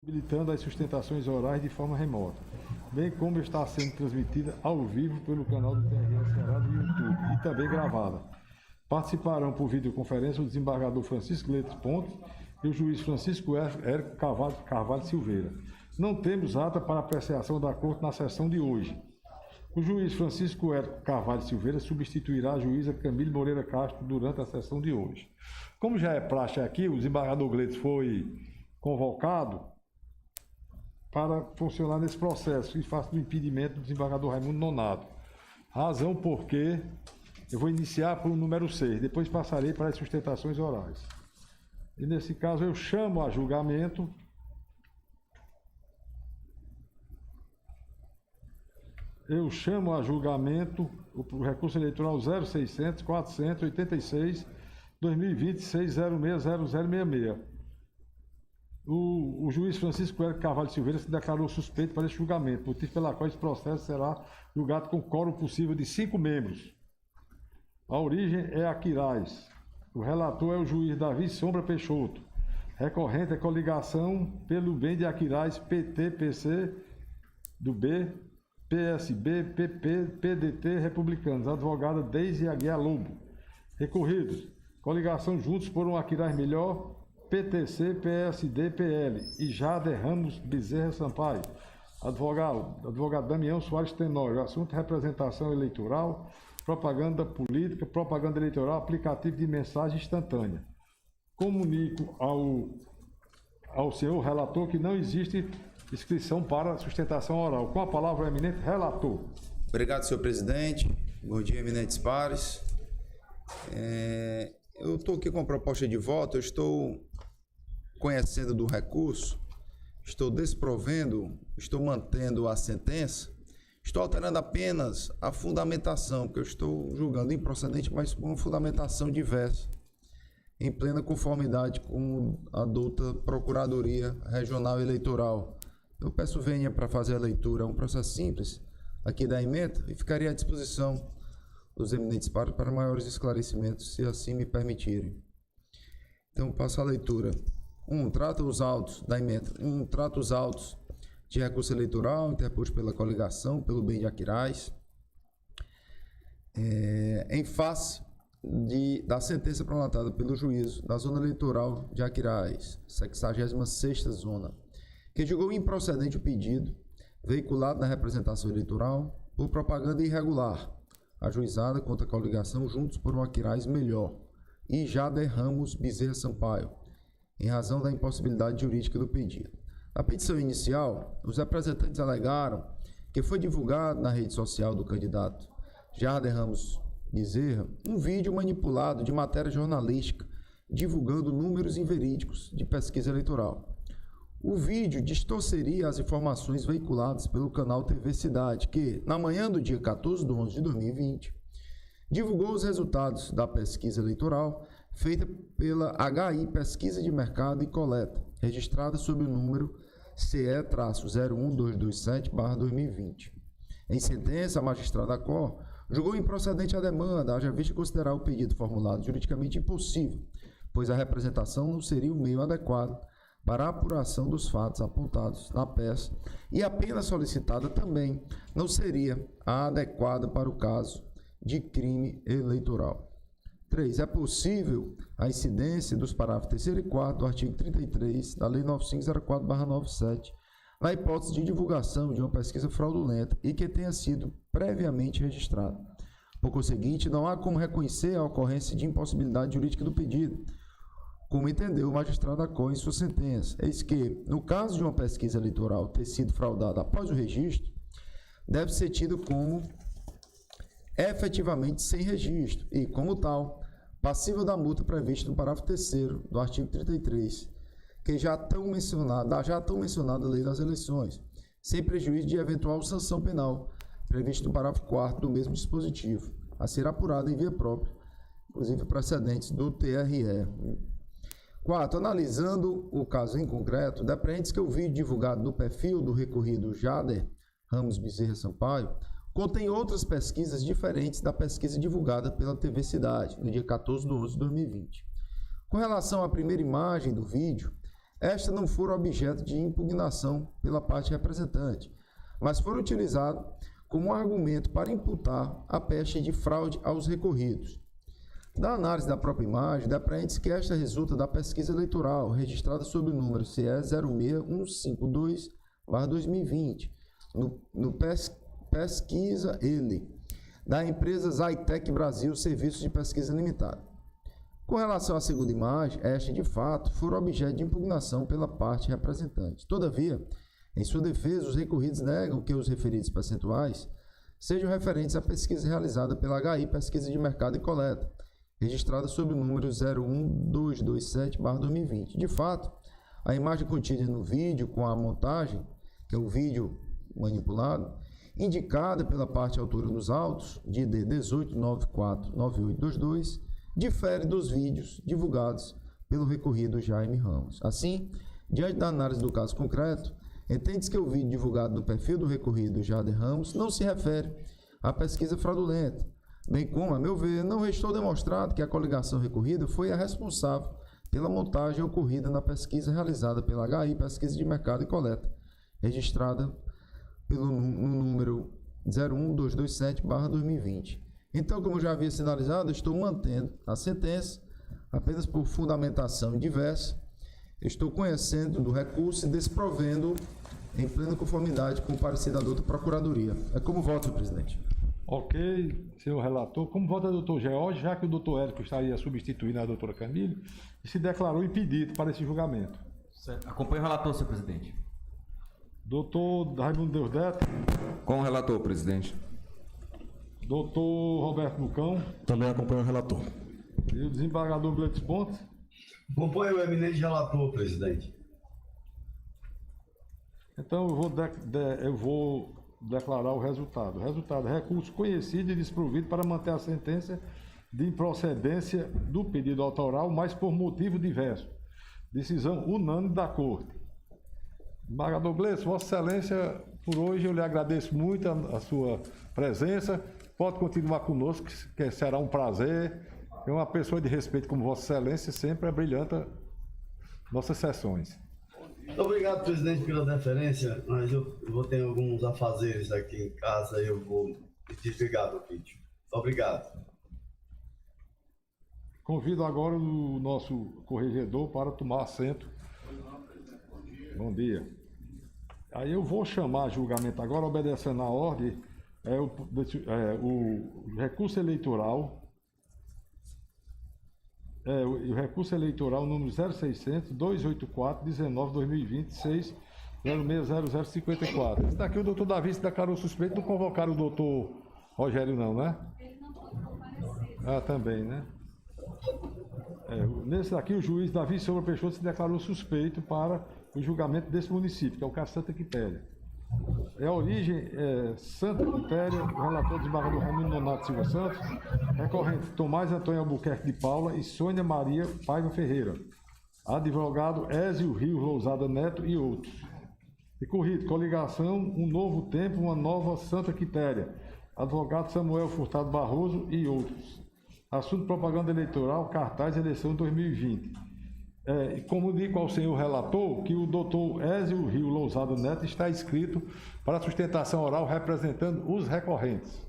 habilitando as sustentações orais de forma remota, bem como está sendo transmitida ao vivo pelo canal do TRE Ceará no YouTube e também gravada. Participarão por videoconferência o desembargador Francisco Leite Pontes e o juiz Francisco Érico Carvalho Silveira. Não temos ata para apreciação da Corte na sessão de hoje. O juiz Francisco Érico Carvalho Silveira substituirá a juíza Camille Moreira Castro durante a sessão de hoje. Como já é praxe aqui, o desembargador Gleides foi convocado para funcionar nesse processo e faço do impedimento do desembargador Raimundo Nonato. Razão porque eu vou iniciar por número 6, depois passarei para as sustentações orais. E nesse caso eu chamo a julgamento o recurso eleitoral 0600 486 2020 6060066. O juiz Francisco Érico Carvalho Silveira se declarou suspeito para esse julgamento, motivo pela qual esse processo será julgado com quórum possível de 5 membros. A origem é Aquiraz. O relator é o juiz Davi Sombra Peixoto. Recorrente é coligação pelo bem de Aquiraz, PT, PC, do B, PSB, PP, PDT, Republicanos. Advogada Deise Aguiar Lobo. Recorridos. Coligação Juntos por um Aquiraz Melhor, PTC, PSD, PL. E Jader Ramos Bezerra Sampaio. Advogado Damião Soares Tenório. Assunto representação eleitoral, propaganda política, propaganda eleitoral, aplicativo de mensagem instantânea. Comunico ao senhor relator que não existe inscrição para sustentação oral. Com a palavra, o eminente relator. Obrigado, senhor presidente. Bom dia, eminentes pares. Eu estou aqui com a proposta de voto, eu estou conhecendo do recurso, estou desprovendo, estou mantendo a sentença, estou alterando apenas a fundamentação, porque eu estou julgando improcedente, mas com uma fundamentação diversa, em plena conformidade com a douta Procuradoria Regional Eleitoral. Eu peço vênia para fazer a leitura, é um processo simples aqui da emenda e ficaria à disposição dos eminentes pares para maiores esclarecimentos, se assim me permitirem. Então, passo a leitura. Trata os autos da emenda. Trata os autos de recurso eleitoral interposto pela coligação, pelo bem de Aquiraz, em face da sentença prolatada pelo juízo da Zona Eleitoral de Aquiraz, 66ª Zona, que julgou improcedente o pedido veiculado na representação eleitoral por propaganda irregular, ajuizada contra a coligação Juntos por um Aquiraz Melhor e Jader Ramos Bezerra Sampaio, em razão da impossibilidade jurídica do pedido. Na petição inicial, os representantes alegaram que foi divulgado na rede social do candidato Jader Ramos Bezerra um vídeo manipulado de matéria jornalística divulgando números inverídicos de pesquisa eleitoral. O vídeo distorceria as informações veiculadas pelo canal TV Cidade, que, na manhã do dia 14/11/2020, divulgou os resultados da pesquisa eleitoral feita pela HI Pesquisa de Mercado e Coleta, registrada sob o número CE-01227/2020. Em sentença, a magistrada Cor julgou improcedente a demanda, haja vista considerar o pedido formulado juridicamente impossível, pois a representação não seria o meio adequado para a apuração dos fatos apontados na peça e a pena solicitada também não seria a adequada para o caso de crime eleitoral. 3. É possível a incidência dos parágrafos 3º e 4º do artigo 33 da Lei 9504/97 na hipótese de divulgação de uma pesquisa fraudulenta e que tenha sido previamente registrada. Por conseguinte, não há como reconhecer a ocorrência de impossibilidade jurídica do pedido, como entendeu o magistrado Acó em sua sentença. Eis que, no caso de uma pesquisa eleitoral ter sido fraudada após o registro, deve ser tido como efetivamente sem registro e, como tal, passível da multa prevista no parágrafo 3º do artigo 33, que já tão mencionada Lei das Eleições, sem prejuízo de eventual sanção penal, previsto no parágrafo 4º do mesmo dispositivo, a ser apurada em via própria, inclusive precedentes do TRE. 4. Analisando o caso em concreto, depreende-se que o vídeo divulgado no perfil do recorrido Jader Ramos Bezerra Sampaio contém outras pesquisas diferentes da pesquisa divulgada pela TV Cidade, no dia 14/11/2020. Com relação à primeira imagem do vídeo, Estas não foram objeto de impugnação pela parte representante, mas foram utilizadas como argumento para imputar a pecha de fraude aos recorridos. Da análise da própria imagem, depreende-se que esta resulta da pesquisa eleitoral registrada sob o número CE 06152/2020, no Pesquisa Ele, da empresa Zytec Brasil Serviços de Pesquisa Limitada. Com relação à segunda imagem, esta, de fato, foram objeto de impugnação pela parte representante. Todavia, em sua defesa, os recorridos negam que os referidos percentuais sejam referentes à pesquisa realizada pela HI Pesquisa de Mercado e Coleta, registrada sob o número 01227/2020. De fato, a imagem contida no vídeo com a montagem, que é o vídeo manipulado, indicada pela parte autora dos autos, de ID 18949822, difere dos vídeos divulgados pelo recorrido Jaime Ramos. Assim, diante da análise do caso concreto, entende-se que o vídeo divulgado no perfil do recorrido Jader Ramos não se refere à pesquisa fraudulenta, bem como, a meu ver, não restou demonstrado que a coligação recorrida foi a responsável pela montagem ocorrida na pesquisa realizada pela HI Pesquisa de Mercado e Coleta, registrada no número 01227/2020. Então, como eu já havia sinalizado, estou mantendo a sentença apenas por fundamentação diversa. Estou conhecendo do recurso e desprovendo em plena conformidade com o parecer da douta Procuradoria. É como voto, senhor presidente. Ok, senhor relator. Como vota o doutor George, já que o doutor Érico estaria substituindo a doutora Camille, e se declarou impedido para esse julgamento. Certo. Acompanhe o relator, senhor presidente. Doutor Raimundo Deusdete. Com o relator, presidente. Doutor Roberto Bucão. Também acompanho o relator. E o desembargador Gleitz Pontes. Acompanho o eminente relator, presidente. Então eu vou declarar o resultado. O resultado: recurso conhecido e desprovido para manter a sentença de improcedência do pedido autoral, mas por motivo diverso. Decisão unânime da Corte. Desembargador Gleitz, Vossa Excelência, por hoje eu lhe agradeço muito a sua presença. Pode continuar conosco, que será um prazer. É uma pessoa de respeito como Vossa Excelência, sempre abrilhanta nossas sessões. Muito obrigado, presidente, pela deferência, mas eu vou ter alguns afazeres aqui em casa e eu vou desligar do vídeo. Obrigado. Convido agora o nosso corregedor para tomar assento. Bom dia. Aí eu vou chamar julgamento agora, obedecendo à ordem, o recurso eleitoral, o recurso eleitoral número 0600-284-19-2026-060054. Esse daqui o doutor Davi se declarou suspeito, não convocaram o doutor Rogério não, né? Ele não pode comparecer. Ah, também, né? Nesse daqui o juiz Davi Silva Peixoto se declarou suspeito para o julgamento desse município, que é o caso Santa Quitéria. A origem Santa Quitéria, o relator desembargador Raimundo Nonato Silva Santos, recorrente Tomás Antônio Albuquerque de Paula e Sônia Maria Paiva Ferreira, advogado Ézio Rio Lousada Neto e outros. Recorrido, coligação Um Novo Tempo, Uma Nova Santa Quitéria, advogado Samuel Furtado Barroso e outros. Assunto propaganda eleitoral, cartaz eleição 2020. Comunico ao senhor relator que o doutor Ézio Rio Lousada Neto está inscrito para sustentação oral representando os recorrentes.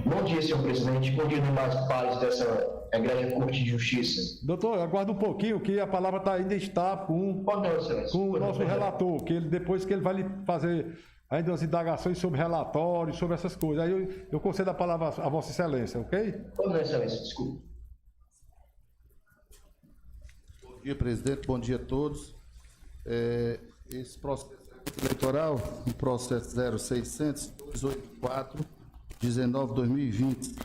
Bom dia, senhor presidente. Bom dia, demais pares dessa Egrégia Corte de Justiça. Doutor, aguarda um pouquinho que a palavra ainda está com o nosso relator, que depois que ele vai lhe fazer ainda as indagações sobre relatórios, sobre essas coisas. Aí eu concedo a palavra a Vossa Excelência, ok? Vossa Excelência, desculpe. Bom dia, presidente. Bom dia a todos. Esse processo eleitoral, o processo 0600-284-19-2020,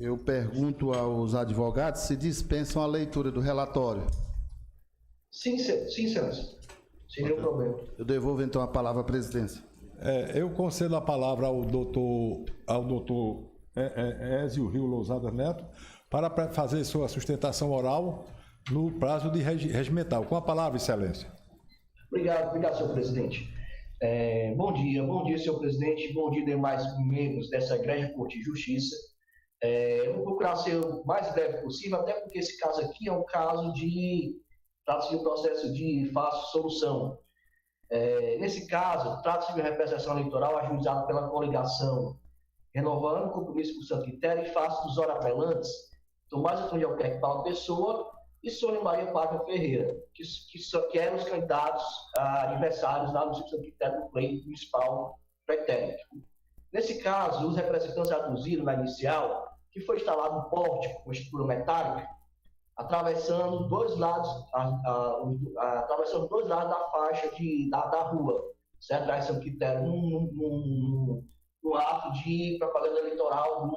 eu pergunto aos advogados se dispensam a leitura do relatório. Sim, excelência. Sem nenhum problema. Eu devolvo então a palavra à presidência. Eu concedo a palavra ao doutor Ézio Rio Lousada Neto para fazer sua sustentação oral no prazo de regimental. Com a palavra, Excelência. Obrigado, senhor presidente. Bom dia, senhor presidente. Bom dia, demais membros dessa Egrégia Corte de Justiça. Eu vou procurar ser o mais breve possível, até porque esse caso aqui é um caso trata-se de um processo de fácil solução. Nesse caso, trata-se de uma representação eleitoral ajuizada pela coligação, renovando o compromisso com o Santo Quitéria em face dos ora-apelantes, Tomás Antônio Albuquerque Paulo Pessoa e Sônia Maria Pádua Ferreira, que eram os candidatos adversários lá no Santo Quitéria no pleito municipal pretérito. Nesse caso, os representantes aduziram na inicial que foi instalado um pórtico com estrutura metálica, atravessando dois lados da faixa da rua, certo? Da São Quitéria, no ato de propaganda eleitoral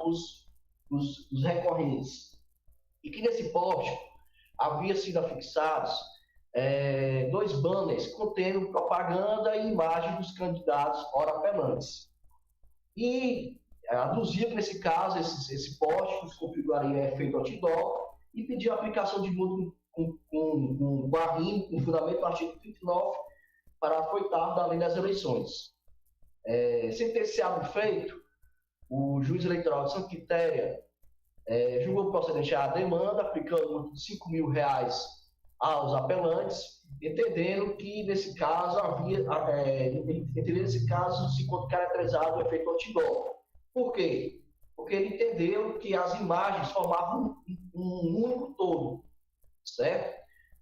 dos recorrentes. E que nesse pórtico havia sido afixados 2 banners contendo propaganda e imagem dos candidatos ora-apelantes. E aduzia que nesse caso esse pórtico se configuraria efeito outdoor e pediu a aplicação de multa com barrinho, com fundamento do artigo 39, parágrafo 8º da Lei das Eleições. Sentenciado o feito, o juiz eleitoral de Santa Quitéria julgou procedente a demanda, aplicando multa de R$ 5.000 aos apelantes, entendendo que nesse caso se caracterizado o efeito outdoor. Por quê? Porque ele entendeu que as imagens formavam um único todo, certo?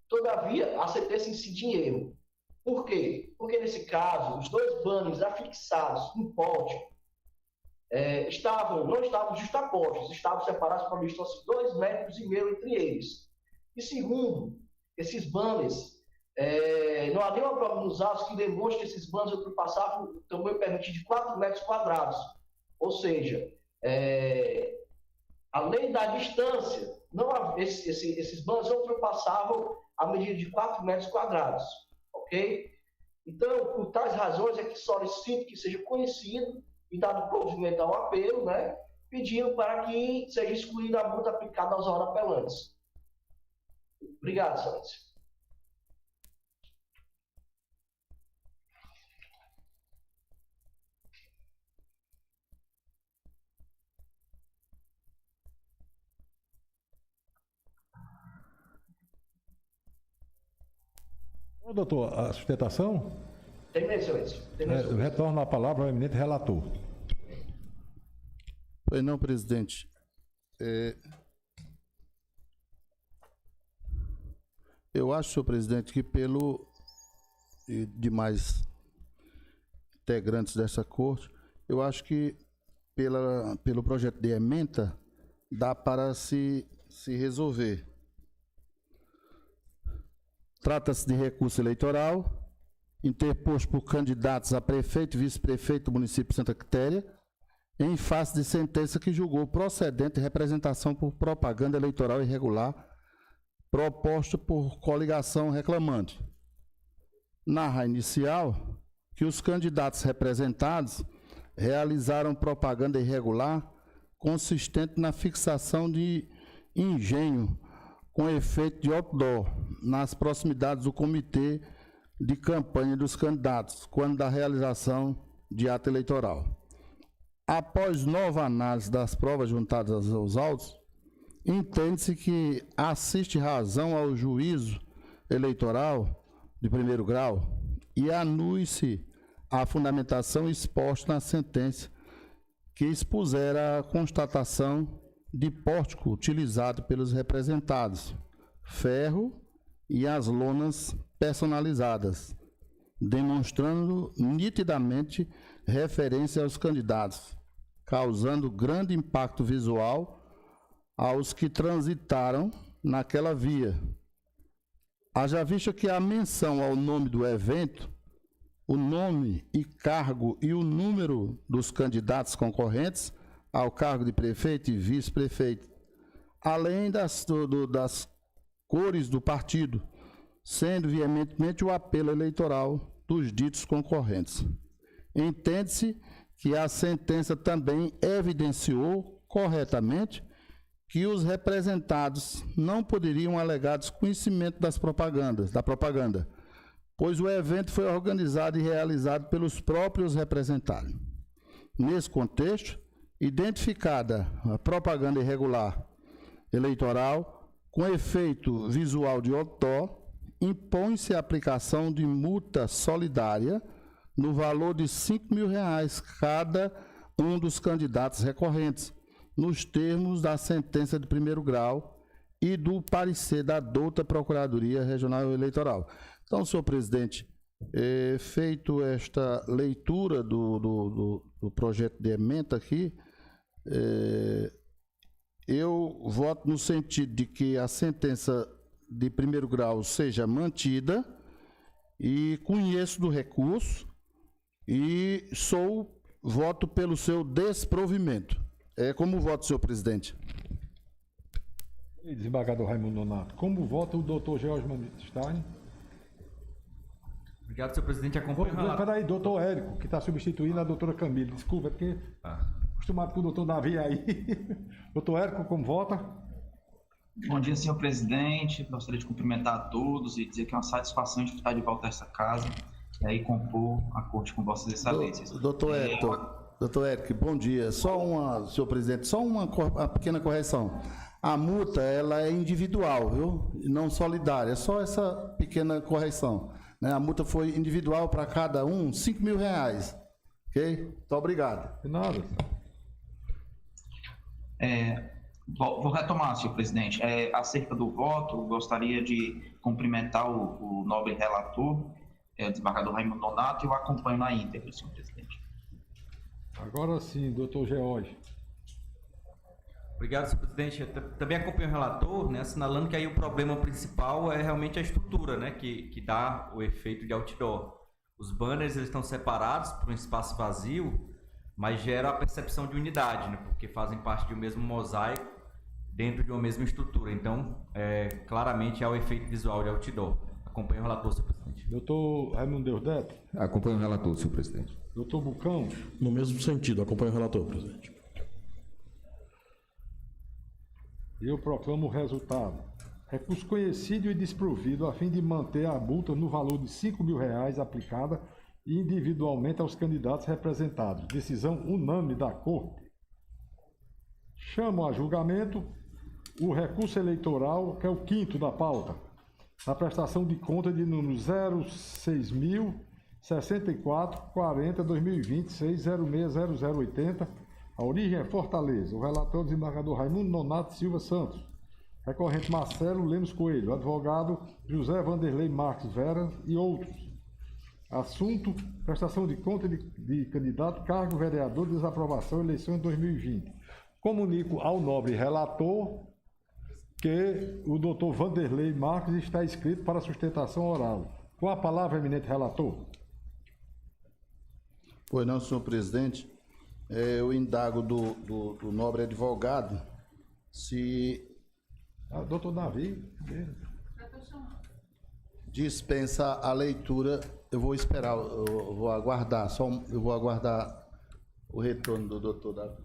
Todavia, a sentença incide em erro. Por quê? Porque nesse caso, os 2 banners afixados no pórtico não estavam justapostos, estavam separados por uma distância de 2,5 metros entre eles. E segundo, esses banners, não havia uma prova nos autos que demonstre que esses banners ultrapassavam o tamanho permitido de 4 metros quadrados. Ou seja, além da distância, esses banners não ultrapassavam a medida de 4 metros quadrados. Ok? Então, por tais razões é que solicito que seja conhecido e dado provimento ao apelo, né, pedindo para que seja excluída a multa aplicada aos ora-apelantes. Obrigado, Excelência. Bom, doutor, a sustentação? Terminei, Excelência. Eu retorno a palavra ao eminente relator. Pois não, presidente. Eu acho, senhor presidente, que e demais integrantes dessa corte, eu acho que pelo projeto de ementa dá para se resolver. Trata-se de recurso eleitoral, interposto por candidatos a prefeito e vice-prefeito do município de Santa Quitéria, em face de sentença que julgou procedente representação por propaganda eleitoral irregular, proposta por coligação reclamante. Narra inicial que os candidatos representados realizaram propaganda irregular consistente na fixação de engenho com efeito de outdoor nas proximidades do comitê de campanha dos candidatos, quando da realização de ato eleitoral. Após nova análise das provas juntadas aos autos, entende-se que assiste razão ao juízo eleitoral de primeiro grau e anule-se a fundamentação exposta na sentença que expusera a constatação de pórtico utilizado pelos representados, ferro e as lonas personalizadas, demonstrando nitidamente referência aos candidatos, causando grande impacto visual aos que transitaram naquela via. Haja vista que a menção ao nome do evento, o nome e cargo e o número dos candidatos concorrentes ao cargo de prefeito e vice-prefeito, além das cores do partido, sendo veementemente o apelo eleitoral dos ditos concorrentes. Entende-se que a sentença também evidenciou corretamente que os representados não poderiam alegar desconhecimento da propaganda, pois o evento foi organizado e realizado pelos próprios representados. Nesse contexto, identificada a propaganda irregular eleitoral com efeito visual de outdoor, impõe-se a aplicação de multa solidária no valor de R$ 5.000 cada um dos candidatos recorrentes, nos termos da sentença de primeiro grau e do parecer da douta Procuradoria Regional Eleitoral. Então, senhor presidente, feito esta leitura do projeto de emenda aqui, eu voto no sentido de que a sentença de primeiro grau seja mantida e conheço do recurso e voto pelo seu desprovimento. Como voto, senhor presidente? Desembargador Raimundo Nonato. Como vota o doutor George Manstein? Obrigado, senhor presidente. Acompanho o relator. Peraí, doutor Érico, que está substituindo a doutora Camila. Desculpa, é porque acostumado com o doutor Davi aí. Doutor Érico, como vota? Bom dia, senhor presidente. Gostaria de cumprimentar a todos e dizer que é uma satisfação de estar de volta a essa casa e aí compor a corte com vossas excelências. Doutor Érico, bom dia. Senhor presidente, só uma pequena correção. A multa, ela é individual, viu? E não solidária. Só essa pequena correção. Né? A multa foi individual para cada um, R$ 5.000. Ok? Muito obrigado. De nada. Vou retomar, senhor presidente. Acerca do voto, gostaria de cumprimentar o nobre relator, o desembargador Raimundo Nonato, e eu acompanho na íntegra, senhor presidente. Agora sim, doutor George. Obrigado, senhor presidente. Eu também acompanho o relator, né, assinalando que aí o problema principal é realmente a estrutura, né, que dá o efeito de outdoor. Os banners eles estão separados para um espaço vazio, mas gera a percepção de unidade, né, porque fazem parte de um mesmo mosaico dentro de uma mesma estrutura. Então, claramente há o efeito visual de outdoor. Acompanho o relator, senhor presidente. Doutor Raimundo Deusdedito. Acompanho o relator, senhor presidente. Doutor Bucão. No mesmo sentido, acompanho o relator, presidente. Eu proclamo o resultado. Recurso conhecido e desprovido a fim de manter a multa no valor de R$ 5.000 aplicada individualmente aos candidatos representados. Decisão unânime da Corte. Chamo a julgamento o recurso eleitoral, que é o quinto da pauta, a prestação de conta de número 06.064.40.2020.606.0080. A origem é Fortaleza. O relator, desembargador Raimundo Nonato Silva Santos. Recorrente Marcelo Lemos Coelho. Advogado José Vanderlei Marques Vera e outros. Assunto: prestação de conta de candidato, cargo vereador, desaprovação, eleição em 2020. Comunico ao nobre relator que o doutor Vanderlei Marques está inscrito para sustentação oral. Com a palavra, eminente relator. Pois não, senhor presidente. Eu indago do nobre advogado se Doutor Davi dispensa a leitura. Eu vou esperar, eu vou aguardar, eu vou aguardar o retorno do doutor Davi.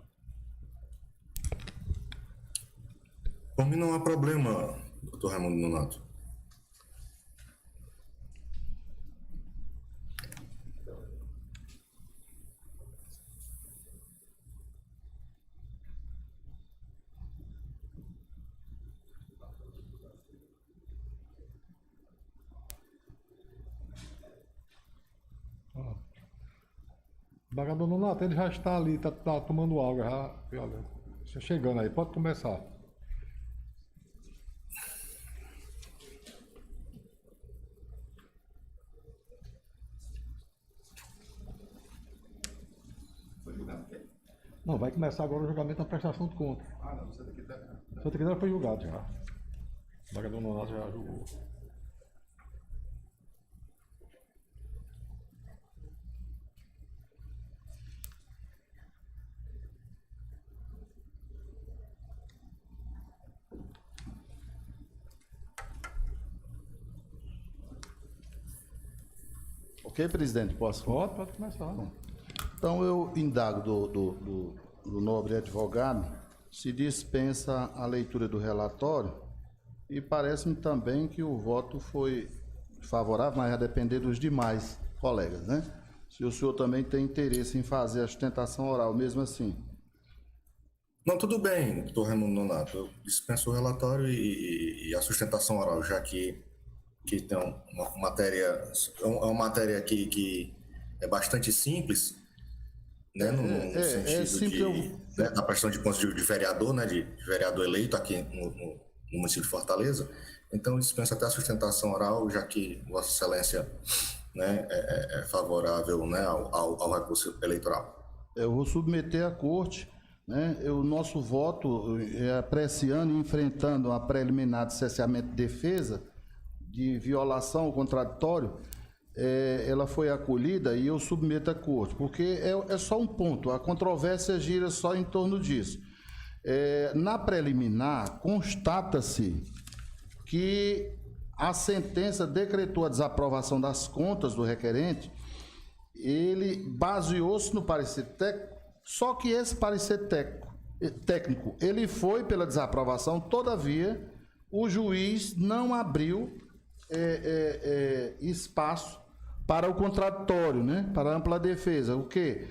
Por mim não há problema, doutor Raimundo Nonato. O desembargador Nonato, ele já está ali, está tomando água, já chegando aí, pode começar. Não, vai começar agora o julgamento da prestação de conta. Não, você daqui já foi julgado já. O desembargador Nonato já julgou. Ok, presidente? Posso? Pode começar. Então, eu indago do nobre advogado se dispensa a leitura do relatório e parece-me também que o voto foi favorável, mas vai depender dos demais colegas, né? Se o senhor também tem interesse em fazer a sustentação oral, mesmo assim. Não, tudo bem, doutor Raimundo Nonato. Eu dispenso o relatório e a sustentação oral, já que tem uma matéria que é bastante simples, né, no sentido simples, né, da prestação de contas de vereador, né, de vereador eleito aqui no município de Fortaleza. Então, eu dispenso até a sustentação oral, já que Vossa Excelência, né, é favorável, né, ao recurso eleitoral. Eu vou submeter à corte, né? O nosso voto é apreciando e enfrentando a preliminar de cesseamento de defesa de violação ao contraditório. Ela foi acolhida e eu submeto à corte, porque é só um ponto, a controvérsia gira só em torno disso. Na preliminar, constata-se que a sentença decretou a desaprovação das contas do requerente, ele baseou-se no parecer técnico, só que esse parecer técnico, ele foi pela desaprovação, todavia, o juiz não abriu espaço para o contraditório, né? Para a ampla defesa. O que,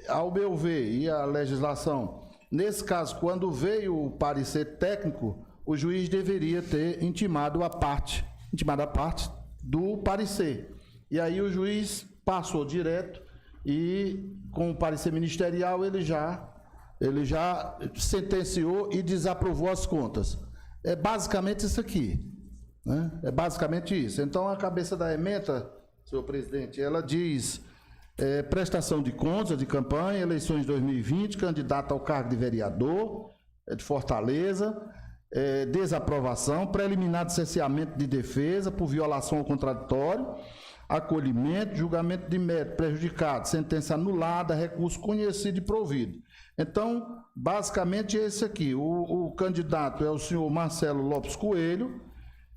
ao meu ver, e a legislação, nesse caso, quando veio o parecer técnico, o juiz deveria ter intimado a parte do parecer. E aí o juiz passou direto e, com o parecer ministerial, ele já sentenciou e desaprovou as contas. É basicamente isso aqui, né? É basicamente isso. Então, a cabeça da ementa, senhor presidente, ela diz prestação de contas de campanha, eleições 2020, candidato ao cargo de vereador de Fortaleza, desaprovação, preliminar de cesseamento de defesa por violação ao contraditório, acolhimento, julgamento de mérito prejudicado, sentença anulada, recurso conhecido e provido. Então, basicamente é esse aqui. O candidato é o senhor Marcelo Lopes Coelho,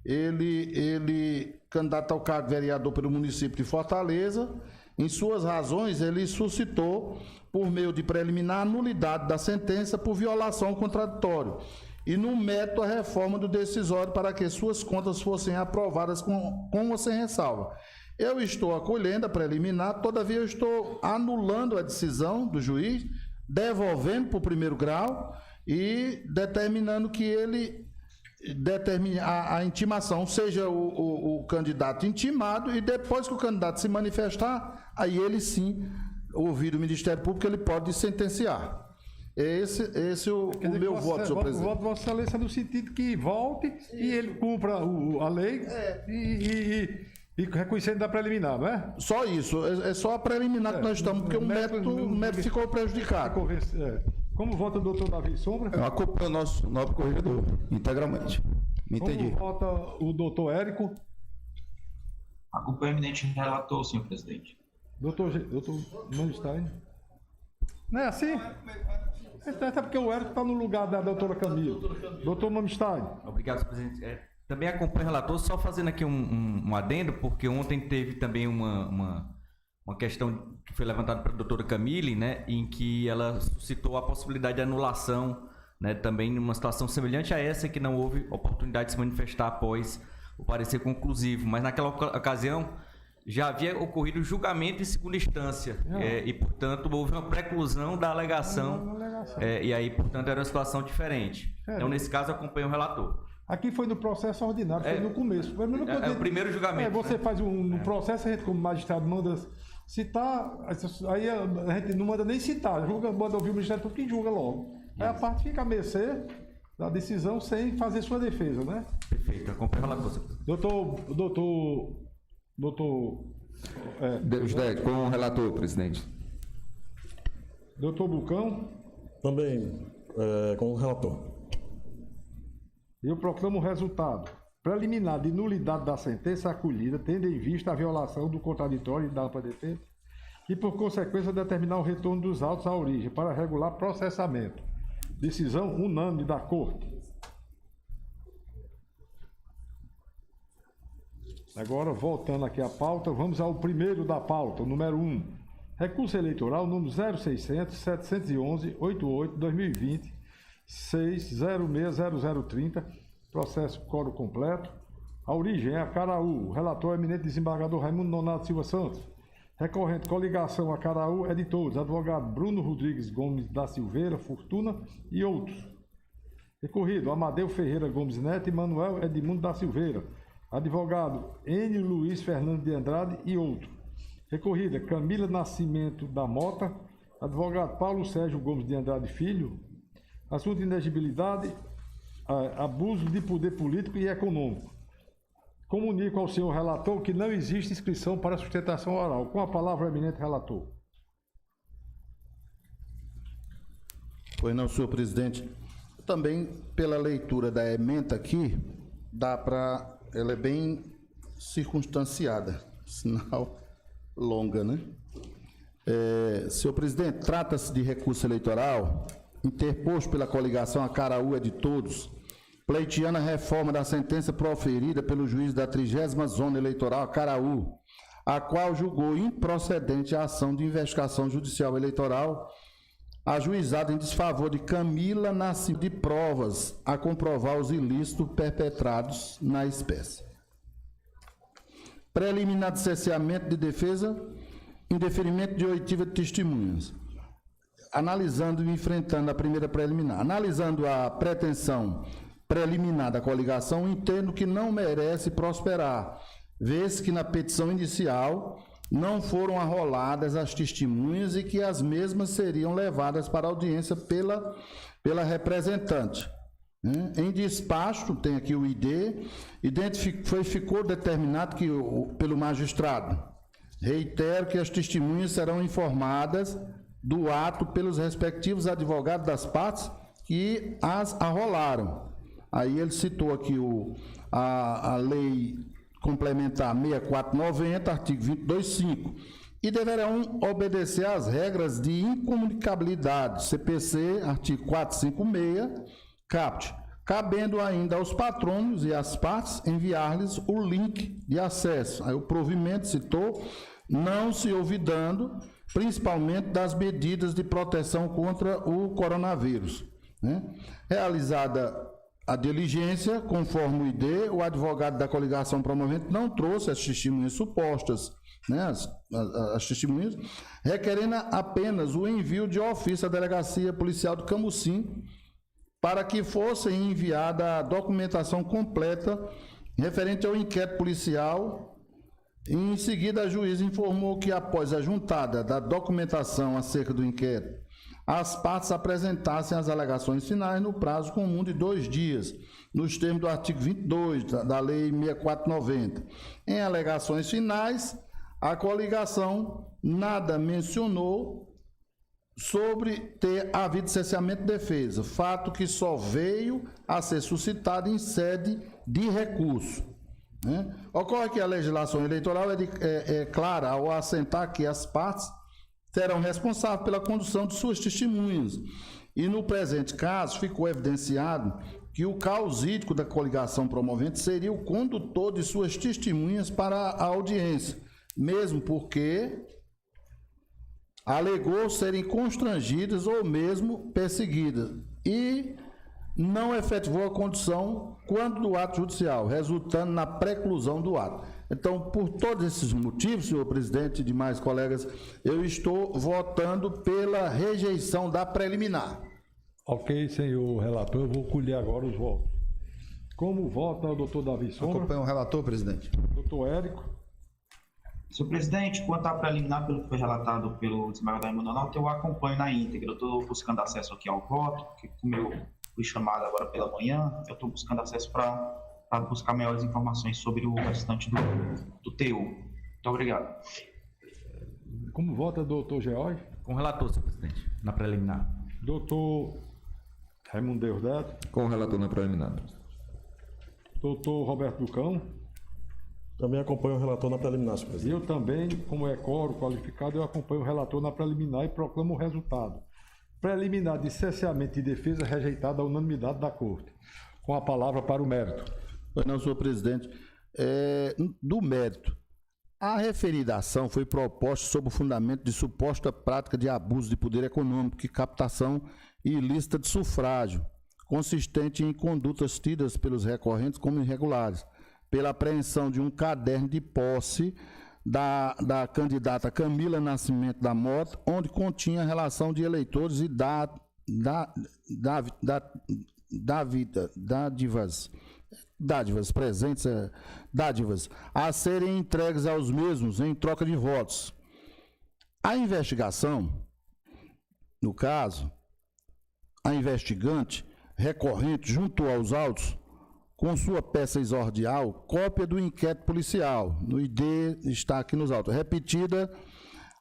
ele candidato ao cargo de vereador pelo município de Fortaleza. Em suas razões, ele suscitou, por meio de preliminar, a nulidade da sentença por violação ao contraditório e no método a reforma do decisório para que suas contas fossem aprovadas com ou sem ressalva. Eu estou acolhendo a preliminar, todavia eu estou anulando a decisão do juiz, devolvendo para o primeiro grau e determinando que ele determine a intimação, seja o candidato intimado, e depois que o candidato se manifestar, aí ele sim, ouvido o Ministério Público, ele pode sentenciar. Esse é o meu voto, senhor presidente. O voto de Vossa Excelência no sentido que volte e ele cumpra a lei e reconhecendo da preliminar, não é? Só isso, é só a preliminar que nós estamos, porque o método ficou prejudicado. Como vota o doutor Davi Sombra? Eu acompanho o nosso nobre corregedor, integralmente. Me entendi. Como vota o doutor Érico? Acompanho o eminente relator, senhor presidente. Doutor Manstein? Não é assim? Até porque o Érico está no lugar da doutora Camila. Doutor Manstein. Obrigado, senhor presidente. Também acompanho o relator, só fazendo aqui um adendo, porque ontem teve também uma questão que foi levantada pela doutora Camille, né, em que ela citou a possibilidade de anulação, né, também numa situação semelhante a essa, que não houve oportunidade de se manifestar após o parecer conclusivo, mas naquela ocasião já havia ocorrido o julgamento em segunda instância, e, portanto, houve uma preclusão da alegação, e aí, portanto, era uma situação diferente. Então, nesse caso, eu acompanho o relator. Aqui foi no processo ordinário, foi no começo. É o primeiro julgamento. Você faz no processo, a gente como magistrado manda citar, aí a gente não manda nem citar, manda ouvir o Ministério Público e julga logo. Aí a parte fica a mercê da decisão sem fazer sua defesa, né? Perfeito, acompanho o relator. Doutor... José, com o relator, presidente. Doutor Bucão? Também com o relator. Eu proclamo o resultado preliminar de nulidade da sentença acolhida, tendo em vista a violação do contraditório da ampla defesa e, por consequência, determinar o retorno dos autos à origem para regular processamento. Decisão unânime da Corte. Agora, voltando aqui à pauta, vamos ao primeiro da pauta, o número 1. Recurso eleitoral número 0600-711-88-2020, 6060030, processo coro completo. A origem é a Caraú. O relator é o eminente desembargador Raimundo Nonato Silva Santos. Recorrente, coligação Acaraú é de todos. Advogado Bruno Rodrigues Gomes da Silveira, Fortuna e outros. Recorrido, Amadeu Ferreira Gomes Neto e Manuel Edmundo da Silveira. Advogado Enio Luiz Fernando de Andrade e outros. Recorrida, Camila Nascimento da Mota. Advogado Paulo Sérgio Gomes de Andrade Filho. Assunto de inegibilidade, abuso de poder político e econômico. Comunico ao senhor relator que não existe inscrição para sustentação oral. Com a palavra, o eminente relator. Pois não, senhor presidente. Também, pela leitura da ementa aqui, dá para... Ela é bem circunstanciada, sinal longa, né? Senhor presidente, trata-se de recurso eleitoral interposto pela coligação Acaraú é de todos, pleiteando a reforma da sentença proferida pelo juiz da 30ª Zona Eleitoral Acaraú, a qual julgou improcedente a ação de investigação judicial eleitoral ajuizada em desfavor de Camila Nascimento de provas a comprovar os ilícitos perpetrados na espécie. Preliminar de cesseamento de defesa, indeferimento de oitiva de testemunhas. Analisando e enfrentando a primeira preliminar. Analisando a pretensão preliminar da coligação, entendo que não merece prosperar, vez que na petição inicial não foram arroladas as testemunhas e que as mesmas seriam levadas para audiência pela representante. Em despacho, tem aqui o ID, ficou determinado pelo magistrado. Reitero que as testemunhas serão informadas do ato pelos respectivos advogados das partes que as arrolaram. Aí ele citou aqui a lei complementar 6490, artigo 22.5, e deverão obedecer às regras de incomunicabilidade, CPC, artigo 456, caput, cabendo ainda aos patrônios e às partes enviar-lhes o link de acesso. Aí o provimento citou, não se olvidando, principalmente das medidas de proteção contra o coronavírus. Realizada a diligência, conforme o ID, o advogado da coligação promovente não trouxe as testemunhas supostas, as testemunhas, requerendo apenas o envio de ofício à Delegacia Policial do Camusim para que fosse enviada a documentação completa referente ao inquérito policial. Em seguida, a juíza informou que, após a juntada da documentação acerca do inquérito, as partes apresentassem as alegações finais no prazo comum de 2 dias, nos termos do artigo 22 da Lei 6490. Em alegações finais, a coligação nada mencionou sobre ter havido cesseamento de defesa, fato que só veio a ser suscitado em sede de recurso. Ocorre que a legislação eleitoral é clara ao assentar que as partes serão responsáveis pela condução de suas testemunhas. E no presente caso ficou evidenciado que o causídico da coligação promovente seria o condutor de suas testemunhas para a audiência, mesmo porque alegou serem constrangidas ou mesmo perseguidas e não efetivou a condução quando do ato judicial, resultando na preclusão do ato. Então, por todos esses motivos, senhor presidente e demais colegas, eu estou votando pela rejeição da preliminar. Ok, senhor relator, eu vou colher agora os votos. Como vota o doutor Davi Sombra? Acompanha o relator, presidente. Doutor Érico? Senhor presidente, quanto à preliminar, pelo que foi relatado pelo desembargador Raimundo Nonato, eu acompanho na íntegra. Eu estou buscando acesso aqui ao voto, porque como eu fui chamado agora pela manhã, eu estou buscando acesso para buscar maiores informações sobre o restante do TU. Muito obrigado. Como vota doutor George? Com o relator, senhor presidente, na preliminar. Doutor Raimundo Deusdado? Com o relator na preliminar. Doutor Roberto Ducão? Também acompanho o relator na preliminar, senhor presidente. Eu também, como é quórum qualificado, eu acompanho o relator na preliminar e proclamo o resultado. Preliminar de cesseamento de defesa rejeitada à unanimidade da Corte. Com a palavra para o mérito. Pois não, senhor presidente. Do mérito, a referida ação foi proposta sob o fundamento de suposta prática de abuso de poder econômico e captação ilícita de sufrágio, consistente em condutas tidas pelos recorrentes como irregulares, pela apreensão de um caderno de posse da candidata Camila Nascimento da Mota, onde continha relação de eleitores e dádivas a serem entregues aos mesmos em troca de votos. A investigação, no caso, a investigante recorrente juntou aos autos, com sua peça exordial, cópia do inquérito policial, no ID está aqui nos autos, repetida,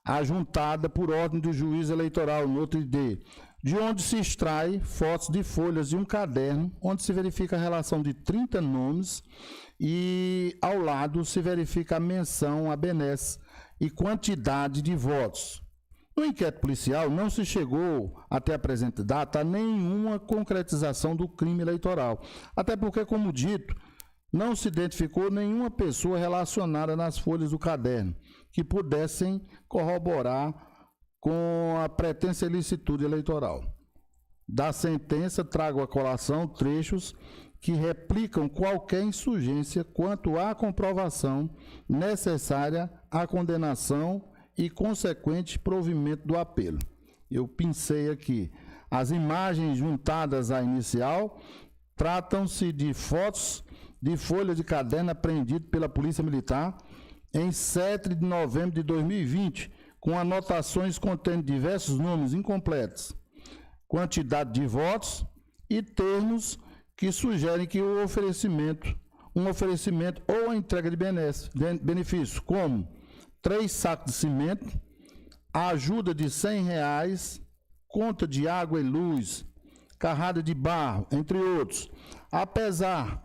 ajuntada por ordem do juiz eleitoral, no outro ID, de onde se extrai fotos de folhas de um caderno, onde se verifica a relação de 30 nomes e ao lado se verifica a menção a benesse e quantidade de votos. No inquérito policial não se chegou até a presente data a nenhuma concretização do crime eleitoral, até porque, como dito, não se identificou nenhuma pessoa relacionada nas folhas do caderno que pudessem corroborar com a pretensa ilicitude eleitoral. Da sentença, trago à colação trechos que replicam qualquer insurgência quanto à comprovação necessária à condenação e consequente provimento do apelo. Eu pensei aqui. As imagens juntadas à inicial tratam-se de fotos de folha de caderno apreendido pela Polícia Militar em 7 de novembro de 2020, com anotações contendo diversos nomes incompletos, quantidade de votos e termos que sugerem que um oferecimento ou a entrega de benefício, como 3 sacos de cimento, ajuda de R$100, conta de água e luz, carrada de barro, entre outros. Apesar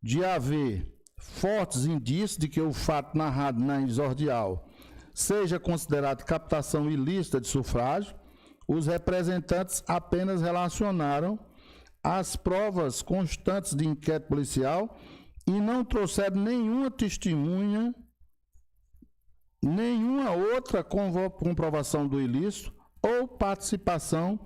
de haver fortes indícios de que o fato narrado na exordial seja considerado captação ilícita de sufrágio, os representantes apenas relacionaram as provas constantes de inquérito policial e não trouxeram nenhuma testemunha, nenhuma outra comprovação do ilícito ou participação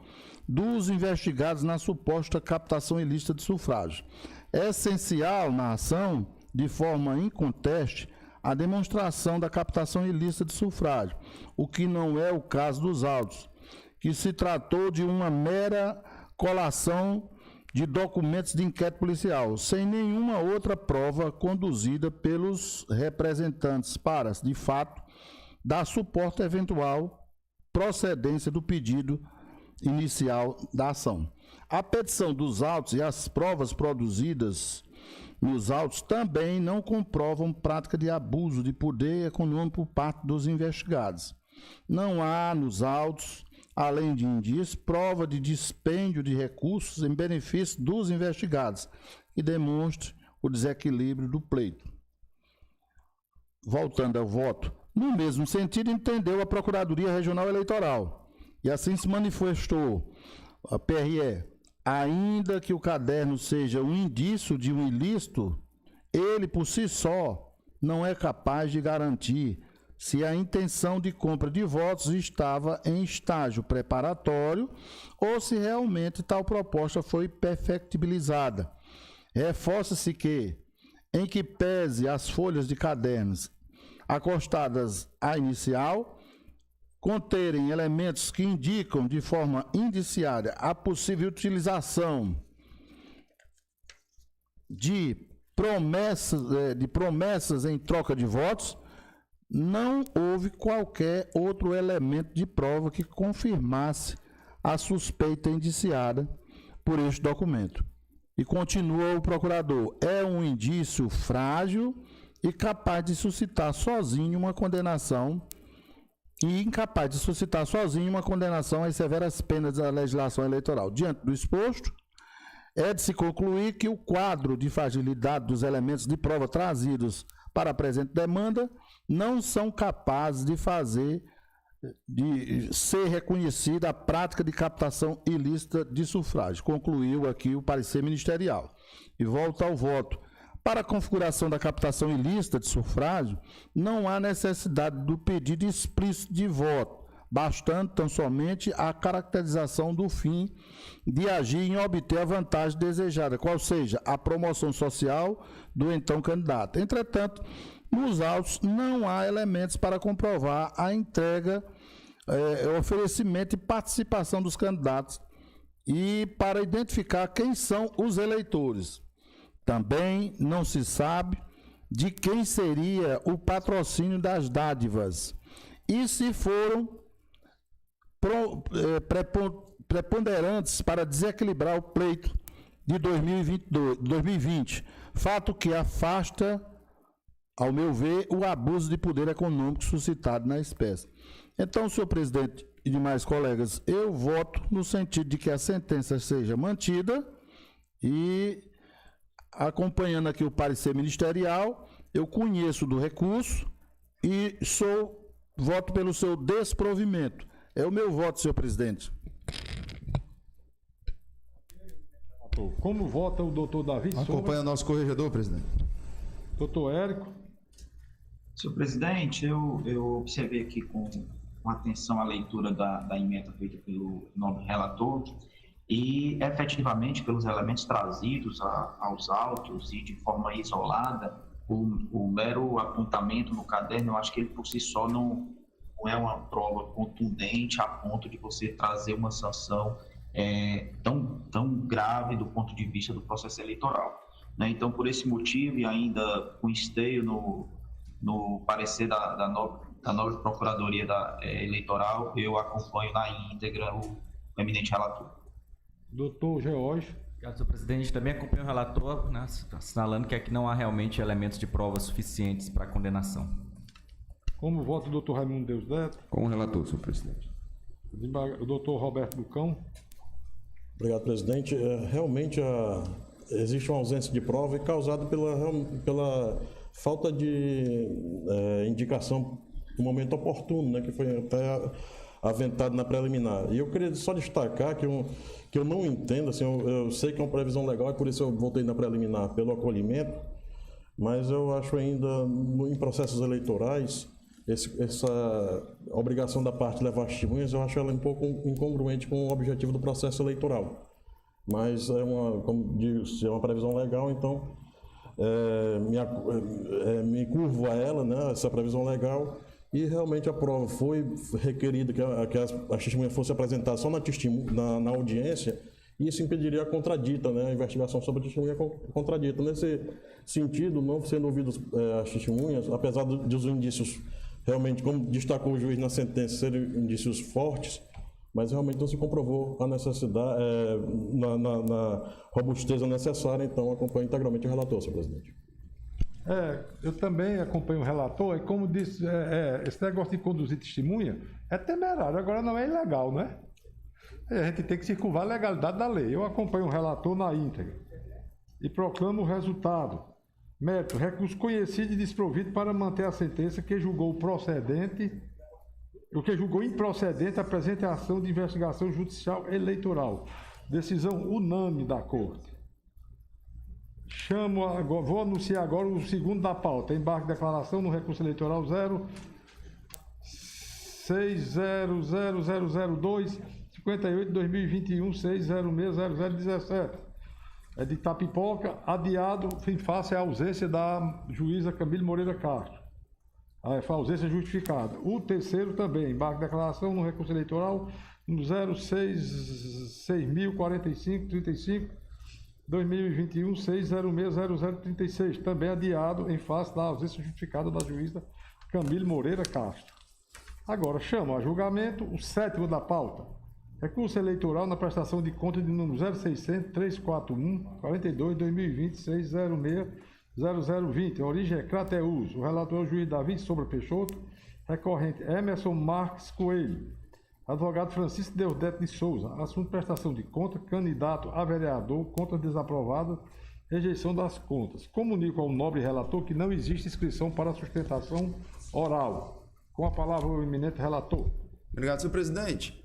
dos investigados na suposta captação ilícita de sufrágio. É essencial na ação, de forma inconteste, a demonstração da captação ilícita de sufrágio, o que não é o caso dos autos, que se tratou de uma mera colação de documentos de inquérito policial, sem nenhuma outra prova conduzida pelos representantes para, de fato, dar suporte à eventual procedência do pedido inicial da ação. A petição dos autos e as provas produzidas nos autos também não comprovam prática de abuso de poder econômico por parte dos investigados. Não há nos autos, além de indícios, prova de dispêndio de recursos em benefício dos investigados, que demonstre o desequilíbrio do pleito. Voltando ao voto, no mesmo sentido entendeu a Procuradoria Regional Eleitoral, e assim se manifestou a PRE. Ainda que o caderno seja um indício de um ilícito, ele por si só não é capaz de garantir se a intenção de compra de votos estava em estágio preparatório ou se realmente tal proposta foi perfectibilizada. Reforça-se que, em que pese as folhas de cadernos acostadas à inicial conterem elementos que indicam de forma indiciária a possível utilização de promessas em troca de votos, não houve qualquer outro elemento de prova que confirmasse a suspeita indiciada por este documento. E continua o procurador, é um indício frágil e capaz de suscitar sozinho uma condenação às severas penas da legislação eleitoral. Diante do exposto, é de se concluir que o quadro de fragilidade dos elementos de prova trazidos para a presente demanda não são capazes de ser reconhecida a prática de captação ilícita de sufrágio. Concluiu aqui o parecer ministerial. E volta ao voto. Para a configuração da captação ilícita de sufrágio, não há necessidade do pedido explícito de voto, bastando tão somente a caracterização do fim de agir em obter a vantagem desejada, qual seja a promoção social do então candidato. Entretanto, Nos autos não há elementos para comprovar a entrega, oferecimento e participação dos candidatos e para identificar quem são os eleitores. Também não se sabe de quem seria o patrocínio das dádivas e se foram preponderantes para desequilibrar o pleito de 2020, fato que afasta, ao meu ver, o abuso de poder econômico suscitado na espécie. Então, senhor presidente e demais colegas, eu voto no sentido de que a sentença seja mantida e, acompanhando aqui o parecer ministerial, eu conheço do recurso e voto pelo seu desprovimento. É o meu voto, senhor presidente. Como vota o doutor Davi Sombra? Acompanha o nosso corregedor, presidente. Doutor Érico. Senhor presidente, eu observei aqui com atenção a leitura da emenda feita pelo nobre relator e, efetivamente, pelos elementos trazidos aos autos e de forma isolada, o mero apontamento no caderno, eu acho que ele por si só não é uma prova contundente a ponto de você trazer uma sanção tão grave do ponto de vista do processo eleitoral, né? Então, por esse motivo, e ainda com esteio no parecer da nobre Procuradoria Eleitoral, eu acompanho na íntegra o eminente relator. Doutor George. Obrigado, senhor presidente. Também acompanho o relator, né, assinalando que aqui não há realmente elementos de prova suficientes para a condenação. Como vota o doutor Raimundo Deusdedito? Com o relator, senhor presidente. O doutor Roberto Bucão. Obrigado, presidente. Realmente existe uma ausência de prova causada pela falta de indicação no momento oportuno, né, que foi até aventado na preliminar. E eu queria só destacar que eu não entendo, assim, eu sei que é uma previsão legal e por isso eu voltei na preliminar pelo acolhimento, mas eu acho ainda, em processos eleitorais, essa obrigação da parte de levar testemunhas, eu acho ela um pouco incongruente com o objetivo do processo eleitoral. Mas como disse, é uma previsão legal, então me curvo a ela, né, essa previsão legal, e realmente a prova foi requerida que as testemunhas fossem apresentadas só na audiência, e isso impediria a contradita, né, a investigação sobre a testemunha contradita. Nesse sentido, não sendo ouvidos as testemunhas, apesar dos indícios realmente, como destacou o juiz na sentença, serem indícios fortes, mas realmente não se comprovou a necessidade, na robusteza necessária, então acompanho integralmente o relator, senhor presidente. Eu também acompanho o relator, e como disse, esse negócio de conduzir testemunha é temerário, agora não é ilegal, né? A gente tem que circunvar a legalidade da lei. Eu acompanho o relator na íntegra e proclamo o resultado. Mérito, recurso conhecido e desprovido para manter a sentença que julgou improcedente a presente ação de investigação judicial eleitoral. Decisão unânime da Corte. Vou anunciar agora o segundo da pauta. Embarque de declaração no recurso eleitoral 060002 58 2021 6060017. É de Itapipoca, adiado em face à ausência da juíza Camille Moreira Castro. Foi a ausência justificada. O terceiro também, embarque de declaração no recurso eleitoral no 06.045 35 2021 6060036, também adiado em face da ausência justificada da juíza Camille Moreira Castro. Agora, chamo a julgamento o sétimo da pauta. Recurso eleitoral na prestação de conta de número 0600 341 42 2020 606 0020. A origem é Crateus. O relator é o juiz Davi Sombra Peixoto. Recorrente Emerson Marques Coelho. Advogado Francisco Deusdedito de Souza. Assunto prestação de conta. Candidato a vereador. Conta desaprovada. Rejeição das contas. Comunico ao nobre relator que não existe inscrição para sustentação oral. Com a palavra o eminente relator. Obrigado, senhor presidente.